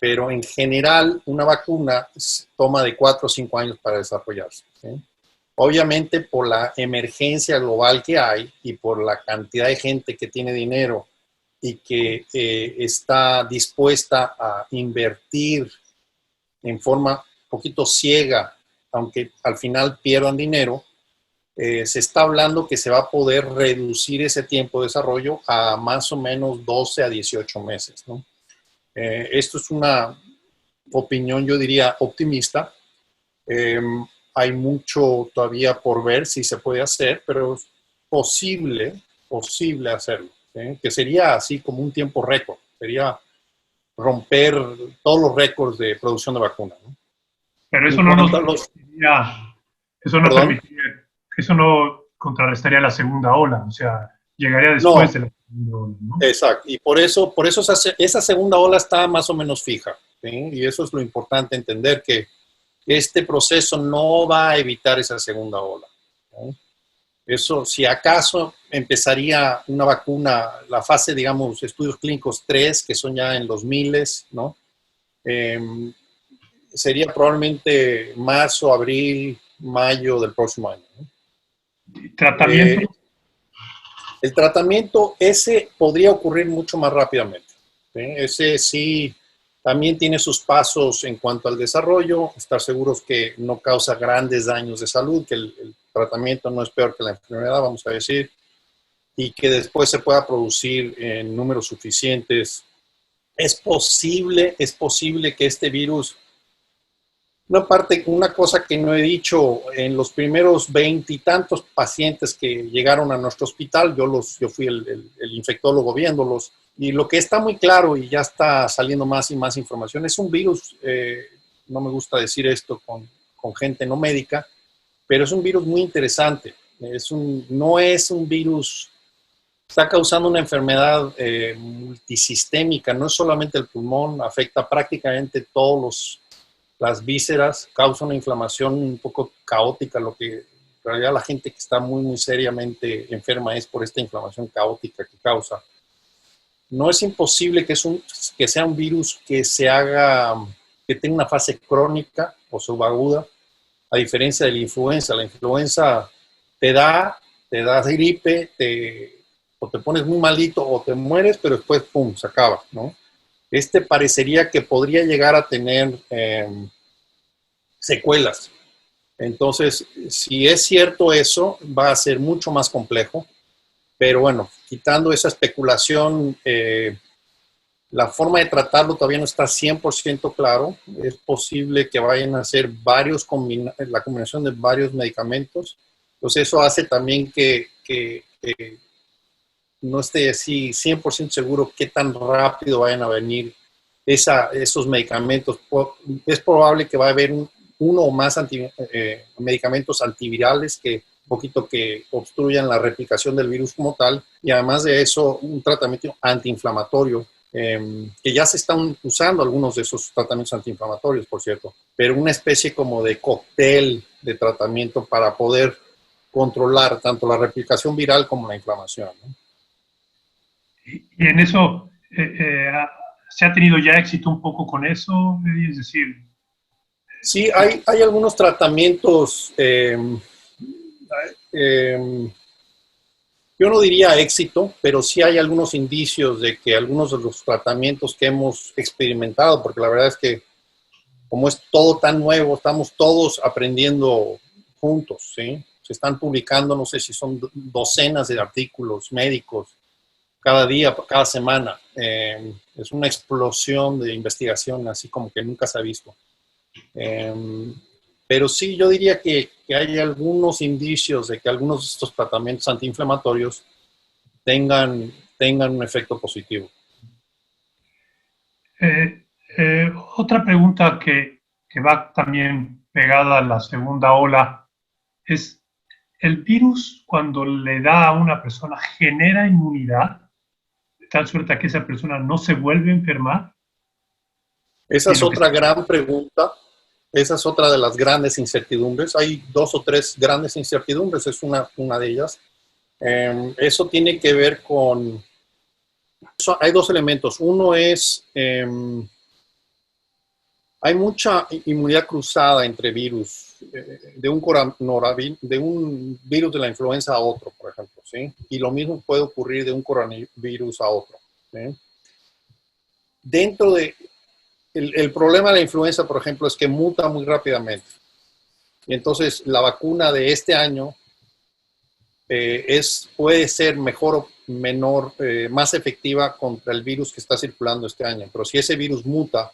Pero en general una vacuna toma de 4 o 5 años para desarrollarse, ¿sí? Obviamente por la emergencia global que hay y por la cantidad de gente que tiene dinero y que está dispuesta a invertir en forma un poquito ciega, aunque al final pierdan dinero, se está hablando que se va a poder reducir ese tiempo de desarrollo a más o menos 12 a 18 meses, ¿no? Esto es una opinión, yo diría, optimista. Hay mucho todavía por ver si se puede hacer, pero es posible hacerlo, ¿sí? Que sería así como un tiempo récord, sería romper todos los récords de producción de vacunas, ¿no? Pero En cuanto a los... eso no Perdón. permitiría, eso no contrarrestaría la segunda ola, o sea, llegaría después No, de la segunda ola, ¿no? exacto. Y por eso esa segunda ola está más o menos fija, ¿sí? Y eso es lo importante entender, que este proceso no va a evitar esa segunda ola, ¿no? Eso, si acaso empezaría una vacuna, la fase, digamos, estudios clínicos 3, que son ya en los miles, ¿no? Eh, Sería probablemente marzo, abril, mayo del próximo año, ¿no? Tratamiento. Eh, el tratamiento, ese podría ocurrir mucho más rápidamente, ¿sí? Ese sí también tiene sus pasos en cuanto al desarrollo, estar seguros que no causa grandes daños de salud, que el tratamiento no es peor que la enfermedad, vamos a decir, y que después se pueda producir en números suficientes. Es posible que este virus, una cosa que no he dicho, en los primeros 20 y tantos pacientes que llegaron a nuestro hospital, yo fui el infectólogo viéndolos, y lo que está muy claro y ya está saliendo más y más información, es un virus, no me gusta decir esto con gente no médica, pero es un virus muy interesante. No es un virus, está causando una enfermedad multisistémica, no es solamente el pulmón, afecta prácticamente todos las vísceras, causa una inflamación un poco caótica, lo que en realidad la gente que está muy seriamente enferma es por esta inflamación caótica que causa. No es imposible que sea un virus que tenga una fase crónica o subaguda, a diferencia de la influenza. La influenza te da gripe, o te pones muy malito o te mueres, pero después, pum, se acaba, ¿no? Este parecería que podría llegar a tener secuelas. Entonces, si es cierto eso, va a ser mucho más complejo. Pero bueno, quitando esa especulación, La forma de tratarlo todavía no está 100% claro. Es posible que vayan a hacer la combinación de varios medicamentos. Entonces eso hace también que no esté así 100% seguro qué tan rápido vayan a venir esos medicamentos. Es probable que va a haber uno o más medicamentos antivirales que un poquito que obstruyan la replicación del virus como tal, y además de eso un tratamiento antiinflamatorio, que ya se están usando algunos de esos tratamientos antiinflamatorios, por cierto, pero una especie como de cóctel de tratamiento para poder controlar tanto la replicación viral como la inflamación, ¿no? Y en eso, ¿se ha tenido ya éxito un poco con eso? Es decir, Sí, hay algunos tratamientos, yo no diría éxito, pero sí hay algunos indicios de que algunos de los tratamientos que hemos experimentado, porque la verdad es que como es todo tan nuevo, estamos todos aprendiendo juntos, ¿sí? Se están publicando, no sé si son docenas de artículos médicos cada día, cada semana. Es una explosión de investigación, así como que nunca se ha visto. Pero sí, yo diría que hay algunos indicios de que algunos de estos tratamientos antiinflamatorios tengan un efecto positivo. eh, otra pregunta que va también pegada a la segunda ola es, ¿el virus cuando le da a una persona genera inmunidad de tal suerte que esa persona no se vuelve a enfermar? Esa Y es lo que otra gran pregunta. Esa es otra de las grandes incertidumbres. Hay 2 o 3 grandes incertidumbres, es una de ellas. Eso tiene que ver con... Hay 2 elementos. Uno es, hay mucha inmunidad cruzada entre virus, de un virus de la influenza a otro, por ejemplo, ¿sí? Y lo mismo puede ocurrir de un coronavirus a otro, ¿sí? Dentro de... El problema de la influenza, por ejemplo, es que muta muy rápidamente. Y entonces la vacuna de este año puede ser mejor o menor, más efectiva contra el virus que está circulando este año. Pero si ese virus muta,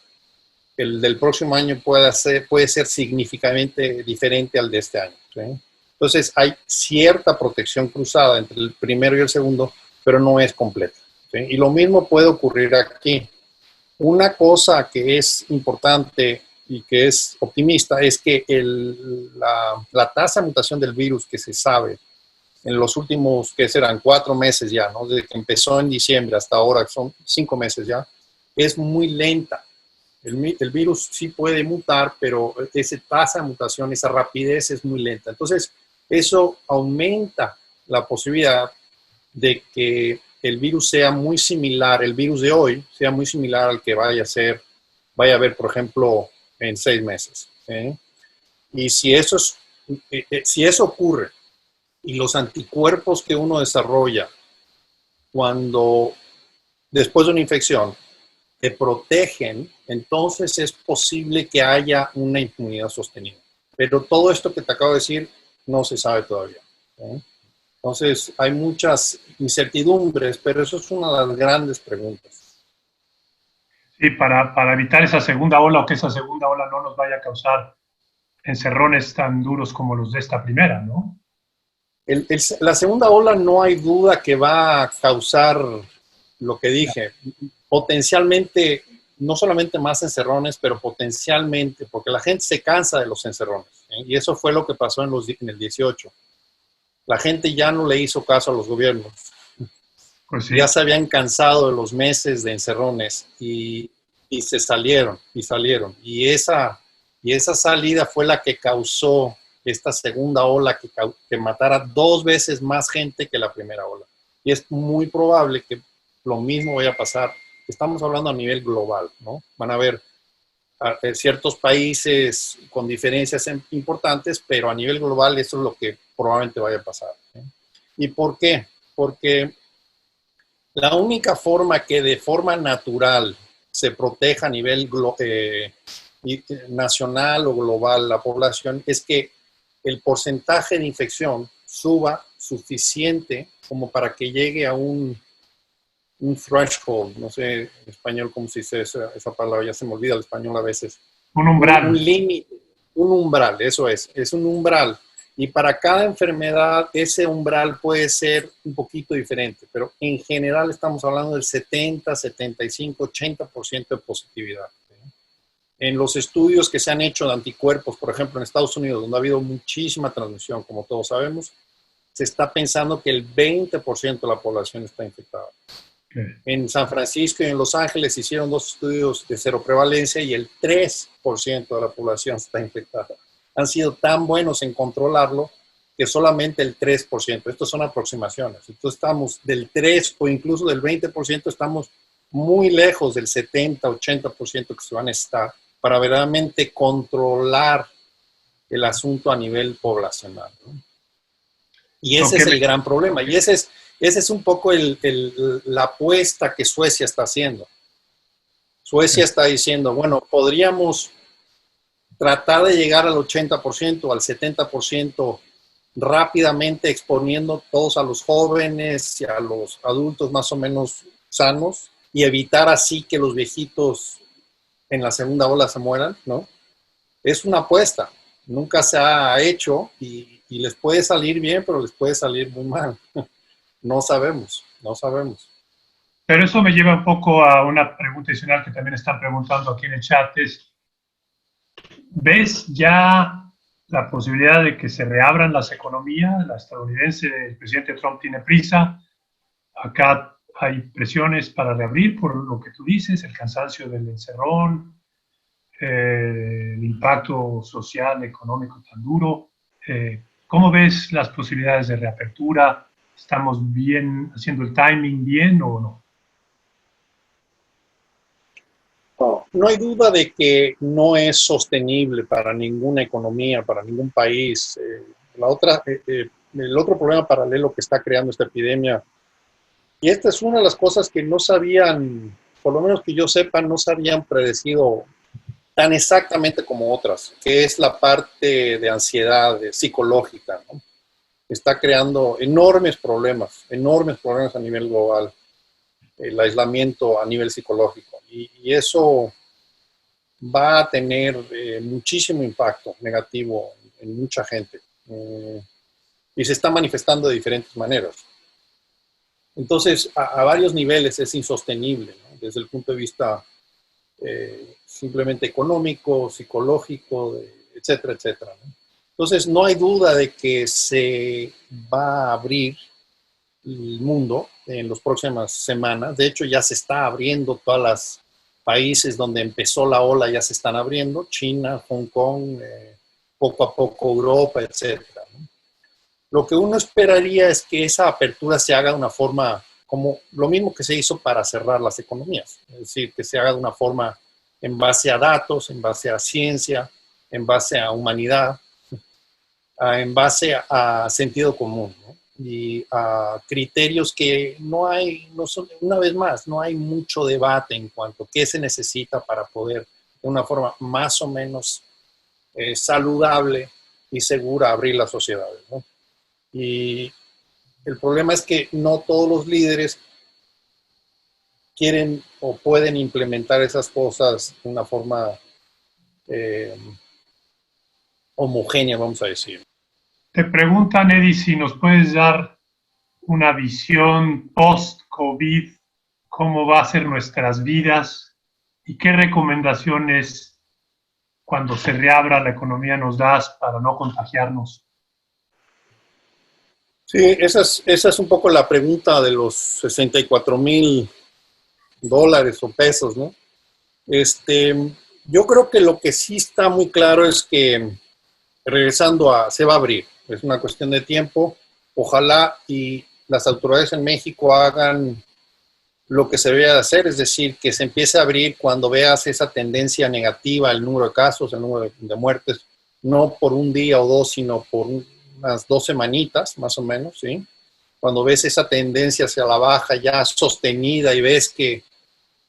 el del próximo año puede ser significativamente diferente al de este año, ¿sí? Entonces hay cierta protección cruzada entre el primero y el segundo, pero no es completa, ¿sí? Y lo mismo puede ocurrir aquí. Una cosa que es importante y que es optimista es que la tasa de mutación del virus que se sabe en los últimos, que serán 4 meses ya, ¿no? Desde que empezó en diciembre hasta ahora, son 5 meses ya, es muy lenta. El virus sí puede mutar, pero esa tasa de mutación, esa rapidez es muy lenta. Entonces, eso aumenta la posibilidad de que el virus sea muy similar, el virus de hoy sea muy similar al que vaya a haber, por ejemplo, en 6 meses, ¿sí? Y si eso ocurre y los anticuerpos que uno desarrolla después de una infección te protegen, entonces es posible que haya una inmunidad sostenida. Pero todo esto que te acabo de decir no se sabe todavía, ¿sí? Entonces, hay muchas incertidumbres, pero eso es una de las grandes preguntas. sí, para evitar esa segunda ola o que esa segunda ola no nos vaya a causar encerrones tan duros como los de esta primera, ¿no? La segunda ola no hay duda que va a causar lo que dije, potencialmente, no solamente más encerrones, pero potencialmente, porque la gente se cansa de los encerrones, ¿eh? Y eso fue lo que pasó en el 18. La gente ya no le hizo caso a los gobiernos. Pues sí. Ya se habían cansado de los meses de encerrones y se salieron. Y esa salida fue la que causó esta segunda ola que matara 2 veces más gente que la primera ola. Y es muy probable que lo mismo vaya a pasar. Estamos hablando a nivel global, ¿no? Van a haber ciertos países con diferencias importantes, pero a nivel global eso es lo que probablemente vaya a pasar, ¿eh? ¿Y por qué? Porque la única forma que de forma natural se proteja a nivel nacional o global la población es que el porcentaje de infección suba suficiente como para que llegue a un threshold, no sé en español cómo se dice esa palabra, ya se me olvida el español a veces. Un umbral. Un límite, un umbral, eso es un umbral. Y para cada enfermedad ese umbral puede ser un poquito diferente, pero en general estamos hablando del 70, 75, 80% de positividad. En los estudios que se han hecho de anticuerpos, por ejemplo, en Estados Unidos, donde ha habido muchísima transmisión, como todos sabemos, se está pensando que el 20% de la población está infectada. Okay. En San Francisco y en Los Ángeles hicieron 2 estudios de cero prevalencia y el 3% de la población está infectada. Han sido tan buenos en controlarlo que solamente el 3%. Estas son aproximaciones. Entonces estamos del 3 o incluso del 20%, estamos muy lejos del 70, 80% que se van a estar para verdaderamente controlar el asunto a nivel poblacional, ¿no? Y ese es el gran problema. Y ese es un poco la apuesta que Suecia está haciendo. Suecia está diciendo, bueno, podríamos tratar de llegar al 80%, al 70% rápidamente exponiendo todos a los jóvenes y a los adultos más o menos sanos y evitar así que los viejitos en la segunda ola se mueran, ¿no? Es una apuesta. Nunca se ha hecho y les puede salir bien, pero les puede salir muy mal. No sabemos. Pero eso me lleva un poco a una pregunta adicional que también están preguntando aquí en el chat. ¿Ves ya la posibilidad de que se reabran las economías? La estadounidense, el presidente Trump tiene prisa. Acá hay presiones para reabrir por lo que tú dices, el cansancio del encerrón, el impacto social, económico tan duro. ¿Cómo ves las posibilidades de reapertura? ¿Estamos bien, haciendo el timing bien o no? No hay duda de que no es sostenible para ninguna economía, para ningún país. El otro problema paralelo que está creando esta epidemia, y esta es una de las cosas que no sabían, por lo menos que yo sepa, no se habían predecido tan exactamente como otras, que es la parte de ansiedad psicológica, ¿no? Está creando enormes problemas a nivel global, el aislamiento a nivel psicológico. Y eso va a tener muchísimo impacto negativo en mucha gente. Y se está manifestando de diferentes maneras. Entonces, a varios niveles es insostenible, ¿no? Desde el punto de vista simplemente económico, psicológico, etcétera, etcétera, ¿no? Entonces, no hay duda de que se va a abrir el mundo en las próximas semanas. De hecho, ya se está abriendo. Todos los países donde empezó la ola ya se están abriendo. China, Hong Kong, poco a poco Europa, etcétera, ¿no? Lo que uno esperaría es que esa apertura se haga de una forma como lo mismo que se hizo para cerrar las economías. Es decir, que se haga de una forma en base a datos, en base a ciencia, en base a humanidad, en base a sentido común, ¿no? Y a criterios que no son, una vez más, no hay mucho debate en cuanto a qué se necesita para poder, de una forma más o menos saludable y segura, abrir las sociedades, ¿no? Y el problema es que no todos los líderes quieren o pueden implementar esas cosas de una forma homogénea, vamos a decir. Te preguntan, Eddie, si nos puedes dar una visión post-COVID, cómo va a ser nuestras vidas y qué recomendaciones cuando se reabra la economía nos das para no contagiarnos. Sí, esa es un poco la pregunta de los $64,000 o pesos, ¿no? Yo creo que lo que sí está muy claro es que se va a abrir. Es una cuestión de tiempo. Ojalá y las autoridades en México hagan lo que se debe de hacer, es decir, que se empiece a abrir cuando veas esa tendencia negativa, el número de casos, el número de muertes, no por un día o dos, sino por unas 2 semanitas, más o menos, ¿sí? Cuando ves esa tendencia hacia la baja ya sostenida y ves que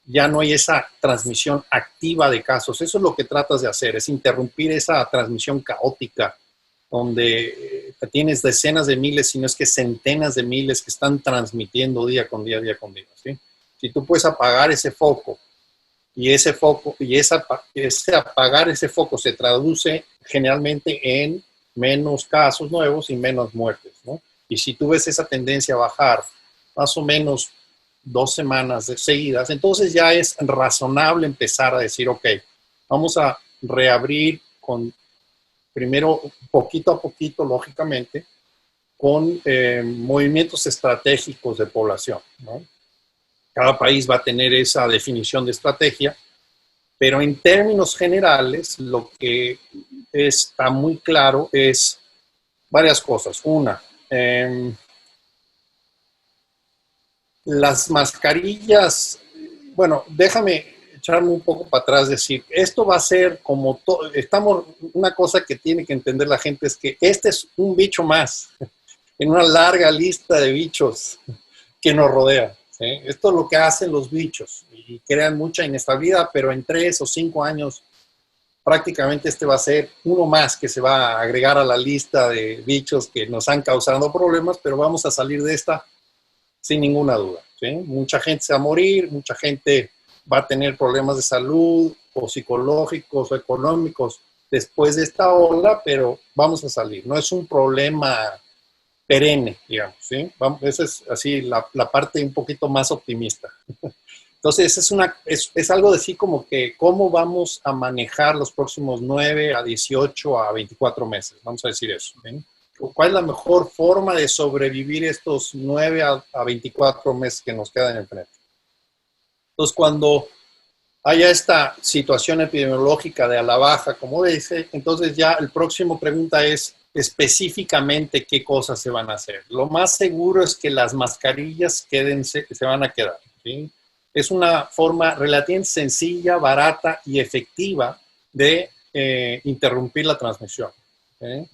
ya no hay esa transmisión activa de casos, eso es lo que tratas de hacer, es interrumpir esa transmisión caótica, donde tienes decenas de miles, si no es que centenas de miles que están transmitiendo día con día, ¿sí? Si tú puedes apagar ese foco y ese apagar ese foco se traduce generalmente en menos casos nuevos y menos muertes, ¿no? Y si tú ves esa tendencia a bajar más o menos 2 semanas seguidas, entonces ya es razonable empezar a decir, ok, vamos a reabrir primero poquito a poquito, lógicamente, con movimientos estratégicos de población, ¿no? Cada país va a tener esa definición de estrategia, pero en términos generales, lo que está muy claro es varias cosas. Una, las mascarillas, bueno, déjame echarme un poco para atrás, decir, esto va a ser como todo, una cosa que tiene que entender la gente es que este es un bicho más en una larga lista de bichos que nos rodean, ¿sí? Esto es lo que hacen los bichos y crean mucha inestabilidad, pero en 3 o 5 años prácticamente este va a ser uno más que se va a agregar a la lista de bichos que nos han causado problemas, pero vamos a salir de esta sin ninguna duda, ¿sí? Mucha gente se va a morir, mucha gente va a tener problemas de salud o psicológicos o económicos después de esta ola, pero vamos a salir. No es un problema perenne, digamos, ¿sí? Esa es así la parte un poquito más optimista. Entonces, es algo de sí como que cómo vamos a manejar los próximos 9 a 18 a 24 meses, vamos a decir eso, ¿sí? ¿Cuál es la mejor forma de sobrevivir estos 9 a 24 meses que nos quedan enfrente? Entonces, cuando haya esta situación epidemiológica de a la baja, como dice, entonces ya el próximo pregunta es específicamente qué cosas se van a hacer. Lo más seguro es que las mascarillas se van a quedar, ¿sí? Es una forma relativamente sencilla, barata y efectiva de interrumpir la transmisión, ¿sí?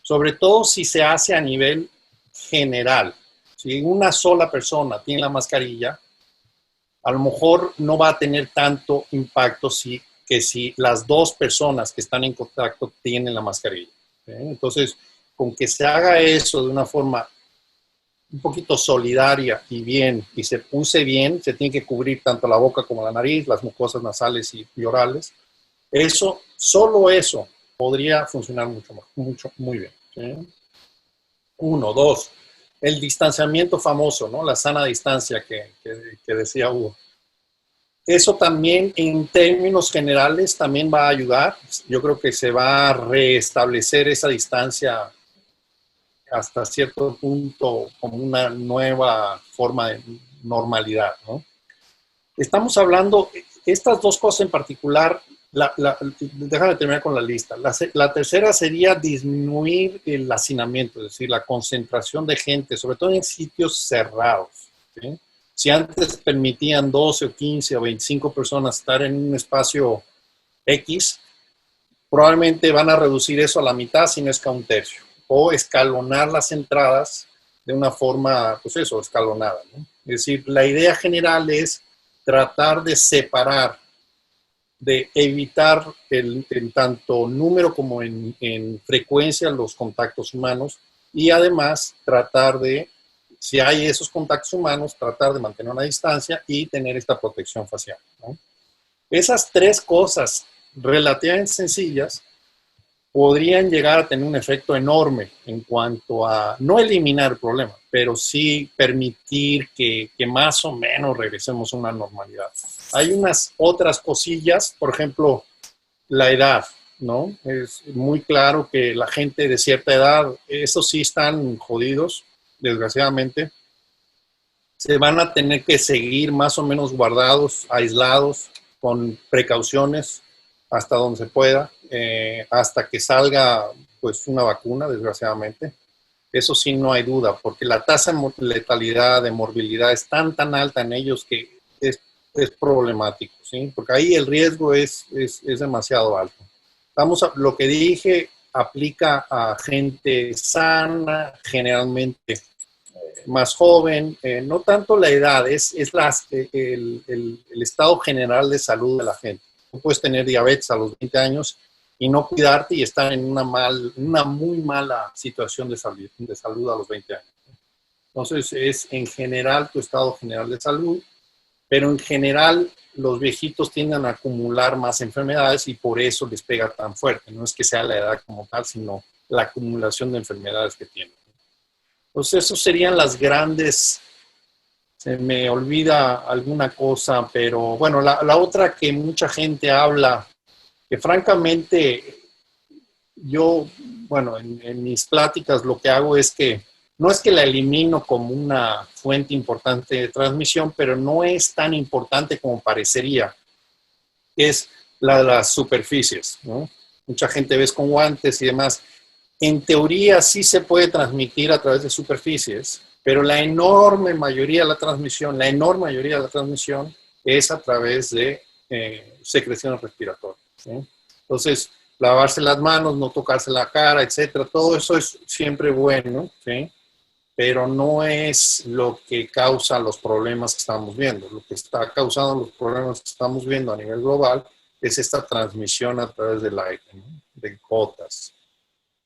Sobre todo si se hace a nivel general. Si una sola persona tiene la mascarilla, a lo mejor no va a tener tanto impacto que si las 2 personas que están en contacto tienen la mascarilla, ¿sí? Entonces, con que se haga eso de una forma un poquito solidaria y bien, y se use bien, se tiene que cubrir tanto la boca como la nariz, las mucosas nasales y orales. Eso, solo eso, podría funcionar muy bien, ¿sí? 1, 2, el distanciamiento famoso, ¿no? La sana distancia que decía Hugo. Eso también, en términos generales, también va a ayudar. Yo creo que se va a restablecer esa distancia hasta cierto punto como una nueva forma de normalidad, ¿no? Estamos hablando, estas 2 cosas en particular, déjame terminar con la lista. La tercera sería disminuir el hacinamiento, es decir, la concentración de gente, sobre todo en sitios cerrados, ¿sí? Si antes permitían 12 o 15 o 25 personas estar en un espacio X, probablemente van a reducir eso a la mitad, si no es que a un tercio, o escalonar las entradas de una forma, pues eso, escalonada, ¿no? Es decir, la idea general es tratar de separar, de evitar en tanto número como en frecuencia los contactos humanos y además tratar de, si hay esos contactos humanos, tratar de mantener una distancia y tener esta protección facial, ¿no? Esas 3 cosas relativamente sencillas podrían llegar a tener un efecto enorme en cuanto a no eliminar el problema, pero sí permitir que más o menos regresemos a una normalidad. Hay unas otras cosillas, por ejemplo, la edad, ¿no? Es muy claro que la gente de cierta edad, esos sí están jodidos, desgraciadamente. Se van a tener que seguir más o menos guardados, aislados, con precauciones hasta donde se pueda, hasta que salga pues una vacuna, desgraciadamente. Eso sí, no hay duda, porque la tasa de letalidad, de morbilidad es tan alta en ellos que es problemático, ¿sí? Porque ahí el riesgo es demasiado alto. Lo que dije aplica a gente sana, generalmente más joven, no tanto la edad, es el estado general de salud de la gente. Tú puedes tener diabetes a los 20 años y no cuidarte y estar en una muy mala situación de salud a los 20 años. Entonces, es en general tu estado general de salud. pero en general los viejitos tienden a acumular más enfermedades y por eso les pega tan fuerte. No es que sea la edad como tal, sino la acumulación de enfermedades que tienen. Entonces, esos serían las grandes. Se me olvida alguna cosa, pero bueno, la otra que mucha gente habla, que francamente yo, bueno, en mis pláticas lo que hago es que no es que la elimino como una fuente importante de transmisión, pero no es tan importante como parecería. Es la de las superficies, ¿no? Mucha gente ves con guantes y demás. En teoría sí se puede transmitir a través de superficies, pero la enorme mayoría de la transmisión, es a través de secreciones respiratorias, ¿sí? Entonces, lavarse las manos, no tocarse la cara, etcétera, todo eso es siempre bueno, ¿sí? Pero no es lo que causa los problemas que estamos viendo. Lo que está causando los problemas que estamos viendo a nivel global es esta transmisión a través del aire, ¿no? De gotas.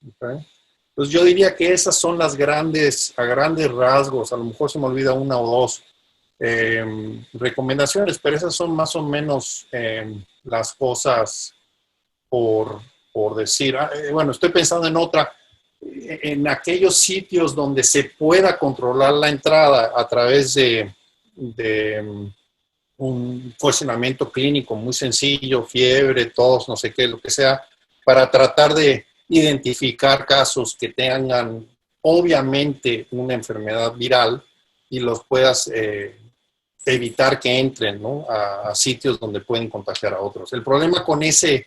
¿Okay? Entonces yo diría que esas son las grandes, a grandes rasgos, a lo mejor se me olvida una o dos recomendaciones, pero esas son más o menos las cosas por decir. Bueno, estoy pensando en otra, en aquellos sitios donde se pueda controlar la entrada a través de un cuestionamiento clínico muy sencillo, fiebre, tos, no sé qué, lo que sea, para tratar de identificar casos que tengan obviamente una enfermedad viral y los puedas evitar que entren, ¿no? a sitios donde pueden contagiar a otros. El problema con ese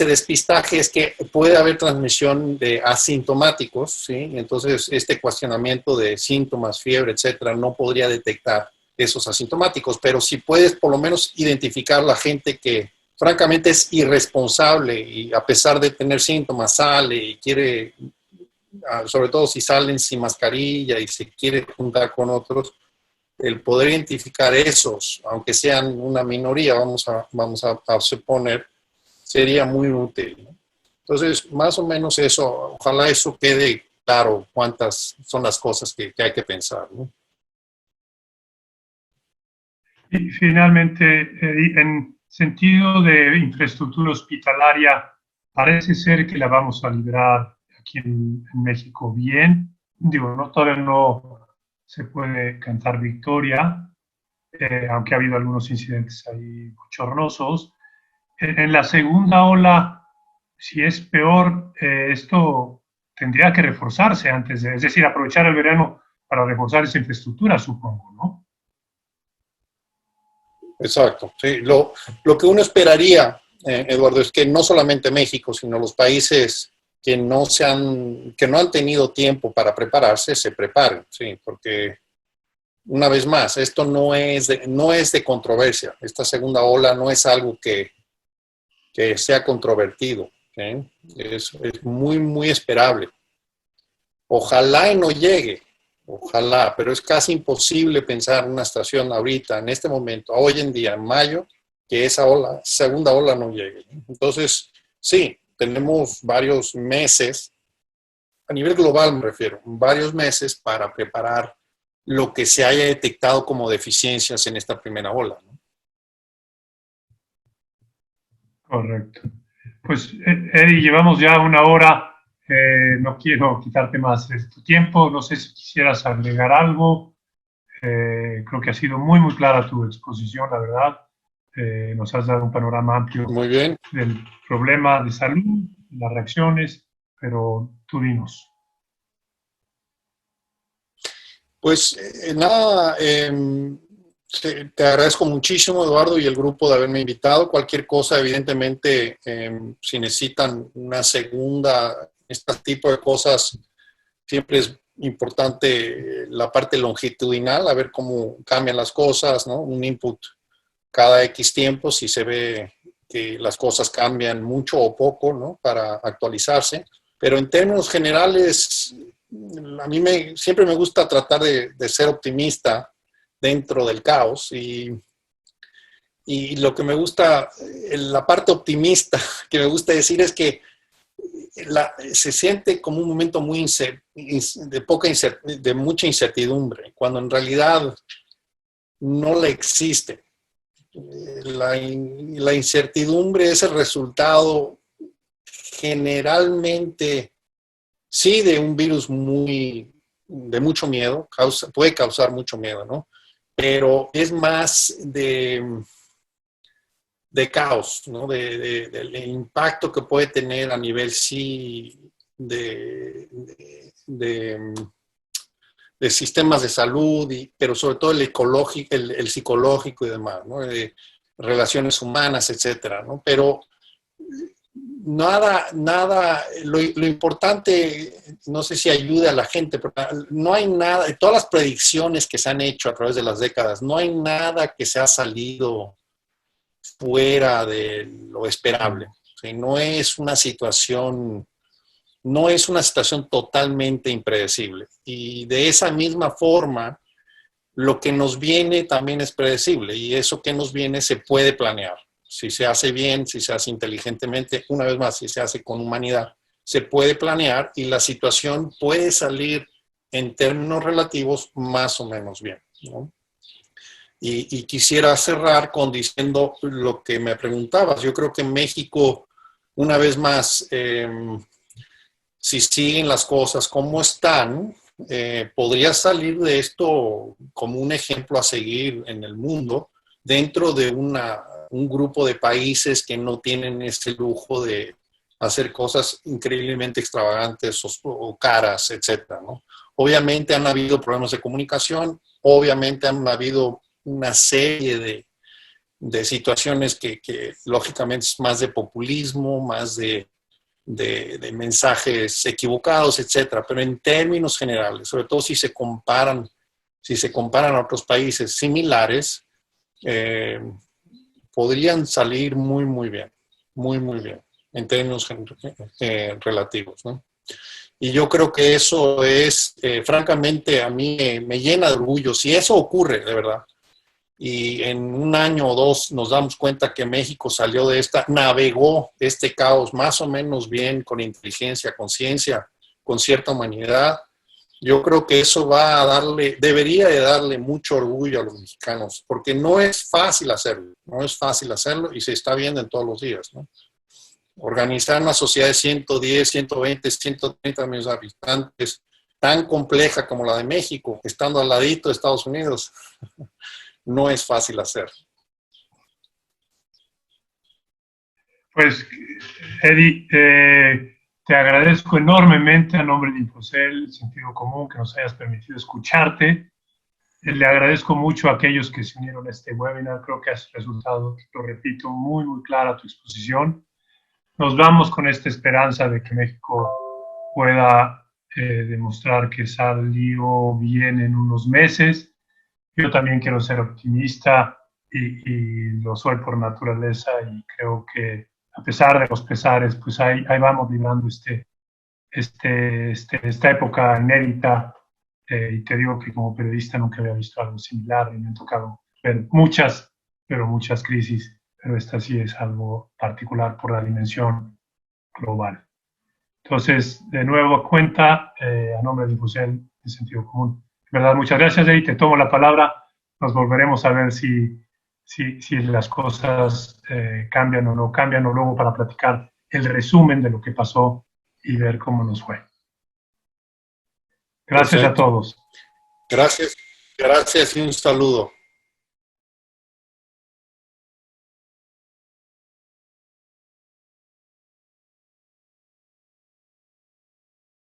despistaje es que puede haber transmisión de asintomáticos, ¿sí? Entonces, este cuestionamiento de síntomas, fiebre, etcétera, no podría detectar esos asintomáticos, pero si puedes por lo menos identificar la gente que francamente es irresponsable y a pesar de tener síntomas sale y quiere, sobre todo si salen sin mascarilla y se quiere juntar con otros, el poder identificar esos, aunque sean una minoría, vamos a suponer, sería muy útil, ¿no? Entonces, más o menos eso, ojalá eso quede claro cuántas son las cosas que hay que pensar, ¿no? Y finalmente, en sentido de infraestructura hospitalaria, parece ser que la vamos a librar aquí en México bien. Digo, no, todavía no se puede cantar victoria, aunque ha habido algunos incidentes ahí bochornosos. En la segunda ola, si es peor, esto tendría que reforzarse antes de, es decir, aprovechar el verano para reforzar esa infraestructura, supongo, ¿no? Exacto. Sí. Lo que uno esperaría, Eduardo, es que no solamente México, sino los países que no han tenido tiempo para prepararse, se preparen, sí, porque una vez más, esto no es de controversia. Esta segunda ola no es algo que sea controvertido, ¿sí? Es muy, muy esperable. Ojalá y no llegue, ojalá, pero es casi imposible pensar en una estación ahorita, en este momento, hoy en día, en mayo, que esa segunda ola no llegue. Entonces, sí, tenemos varios meses, a nivel global me refiero, varios meses para preparar lo que se haya detectado como deficiencias en esta primera ola, ¿no? Correcto. Pues, Eddie, llevamos ya una hora. No quiero quitarte más de tu tiempo. No sé si quisieras agregar algo. Creo que ha sido muy, muy clara tu exposición, la verdad. Nos has dado un panorama amplio Muy bien. del problema de salud, las reacciones, pero tú dinos. Pues nada, te agradezco muchísimo, Eduardo, y el grupo de haberme invitado. Cualquier cosa, evidentemente, si necesitan una segunda, este tipo de cosas, siempre es importante la parte longitudinal, a ver cómo cambian las cosas, ¿no? Un input cada X tiempo, si se ve que las cosas cambian mucho o poco, ¿no? Para actualizarse. Pero en términos generales, a mí siempre me gusta tratar de ser optimista dentro del caos y lo que me gusta, la parte optimista que me gusta decir es que se siente como un momento muy de mucha incertidumbre, cuando en realidad no la existe. La incertidumbre es el resultado generalmente, sí, de un virus de mucho miedo, puede causar mucho miedo, ¿no? Pero es más de caos, ¿no? Del impacto que puede tener a nivel, sí, de sistemas de salud, pero sobre todo el ecológico, el psicológico y demás, ¿no? De relaciones humanas, etcétera, ¿no? Pero lo importante, no sé si ayuda a la gente, pero no hay nada, de todas las predicciones que se han hecho a través de las décadas, no hay nada que se ha salido fuera de lo esperable. ¿Sí? No es una situación totalmente impredecible. Y de esa misma forma, lo que nos viene también es predecible. Y eso que nos viene se puede planear. Si se hace bien, si se hace inteligentemente, una vez más, si se hace con humanidad, se puede planear y la situación puede salir en términos relativos más o menos bien, ¿no? Y quisiera cerrar diciendo lo que me preguntabas. Yo creo que México, una vez más, si siguen las cosas como están, podría salir de esto como un ejemplo a seguir en el mundo dentro de un grupo de países que no tienen ese lujo de hacer cosas increíblemente extravagantes o caras, etcétera, ¿no? Obviamente han habido problemas de comunicación, obviamente han habido una serie de situaciones que lógicamente es más de populismo, más de mensajes equivocados, etcétera. Pero en términos generales, sobre todo si se comparan a otros países similares, podrían salir muy, muy bien, muy, muy bien, en términos relativos, ¿no? Y yo creo que eso es, francamente, a mí me llena de orgullo. Si eso ocurre, de verdad, y en un año o dos nos damos cuenta que México salió de navegó este caos más o menos bien, con inteligencia, conciencia, con cierta humanidad, yo creo que eso debería de darle mucho orgullo a los mexicanos, porque no es fácil hacerlo y se está viendo en todos los días, ¿no? Organizar una sociedad de 110, 120, 130 millones de habitantes, tan compleja como la de México, estando al ladito de Estados Unidos, no es fácil hacer. Pues, Eddie, te agradezco enormemente a nombre de Infocel, Sentido Común, que nos hayas permitido escucharte. Le agradezco mucho a aquellos que se unieron a este webinar. Creo que has resultado, lo repito, muy, muy clara tu exposición. Nos vamos con esta esperanza de que México pueda demostrar que salió bien en unos meses. Yo también quiero ser optimista y lo soy por naturaleza y creo que a pesar de los pesares, pues ahí vamos librando esta época inédita. Y te digo que como periodista nunca había visto algo similar y me han tocado ver muchas, pero muchas crisis, pero esta sí es algo particular por la dimensión global. Entonces, de nuevo, cuenta, a nombre de Infocel, de Sentido Común. De verdad, muchas gracias, Eddie, te tomo la palabra. Nos volveremos a ver si las cosas cambian o no cambian, o luego para platicar el resumen de lo que pasó y ver cómo nos fue. Gracias. Perfecto. A todos. Gracias y un saludo.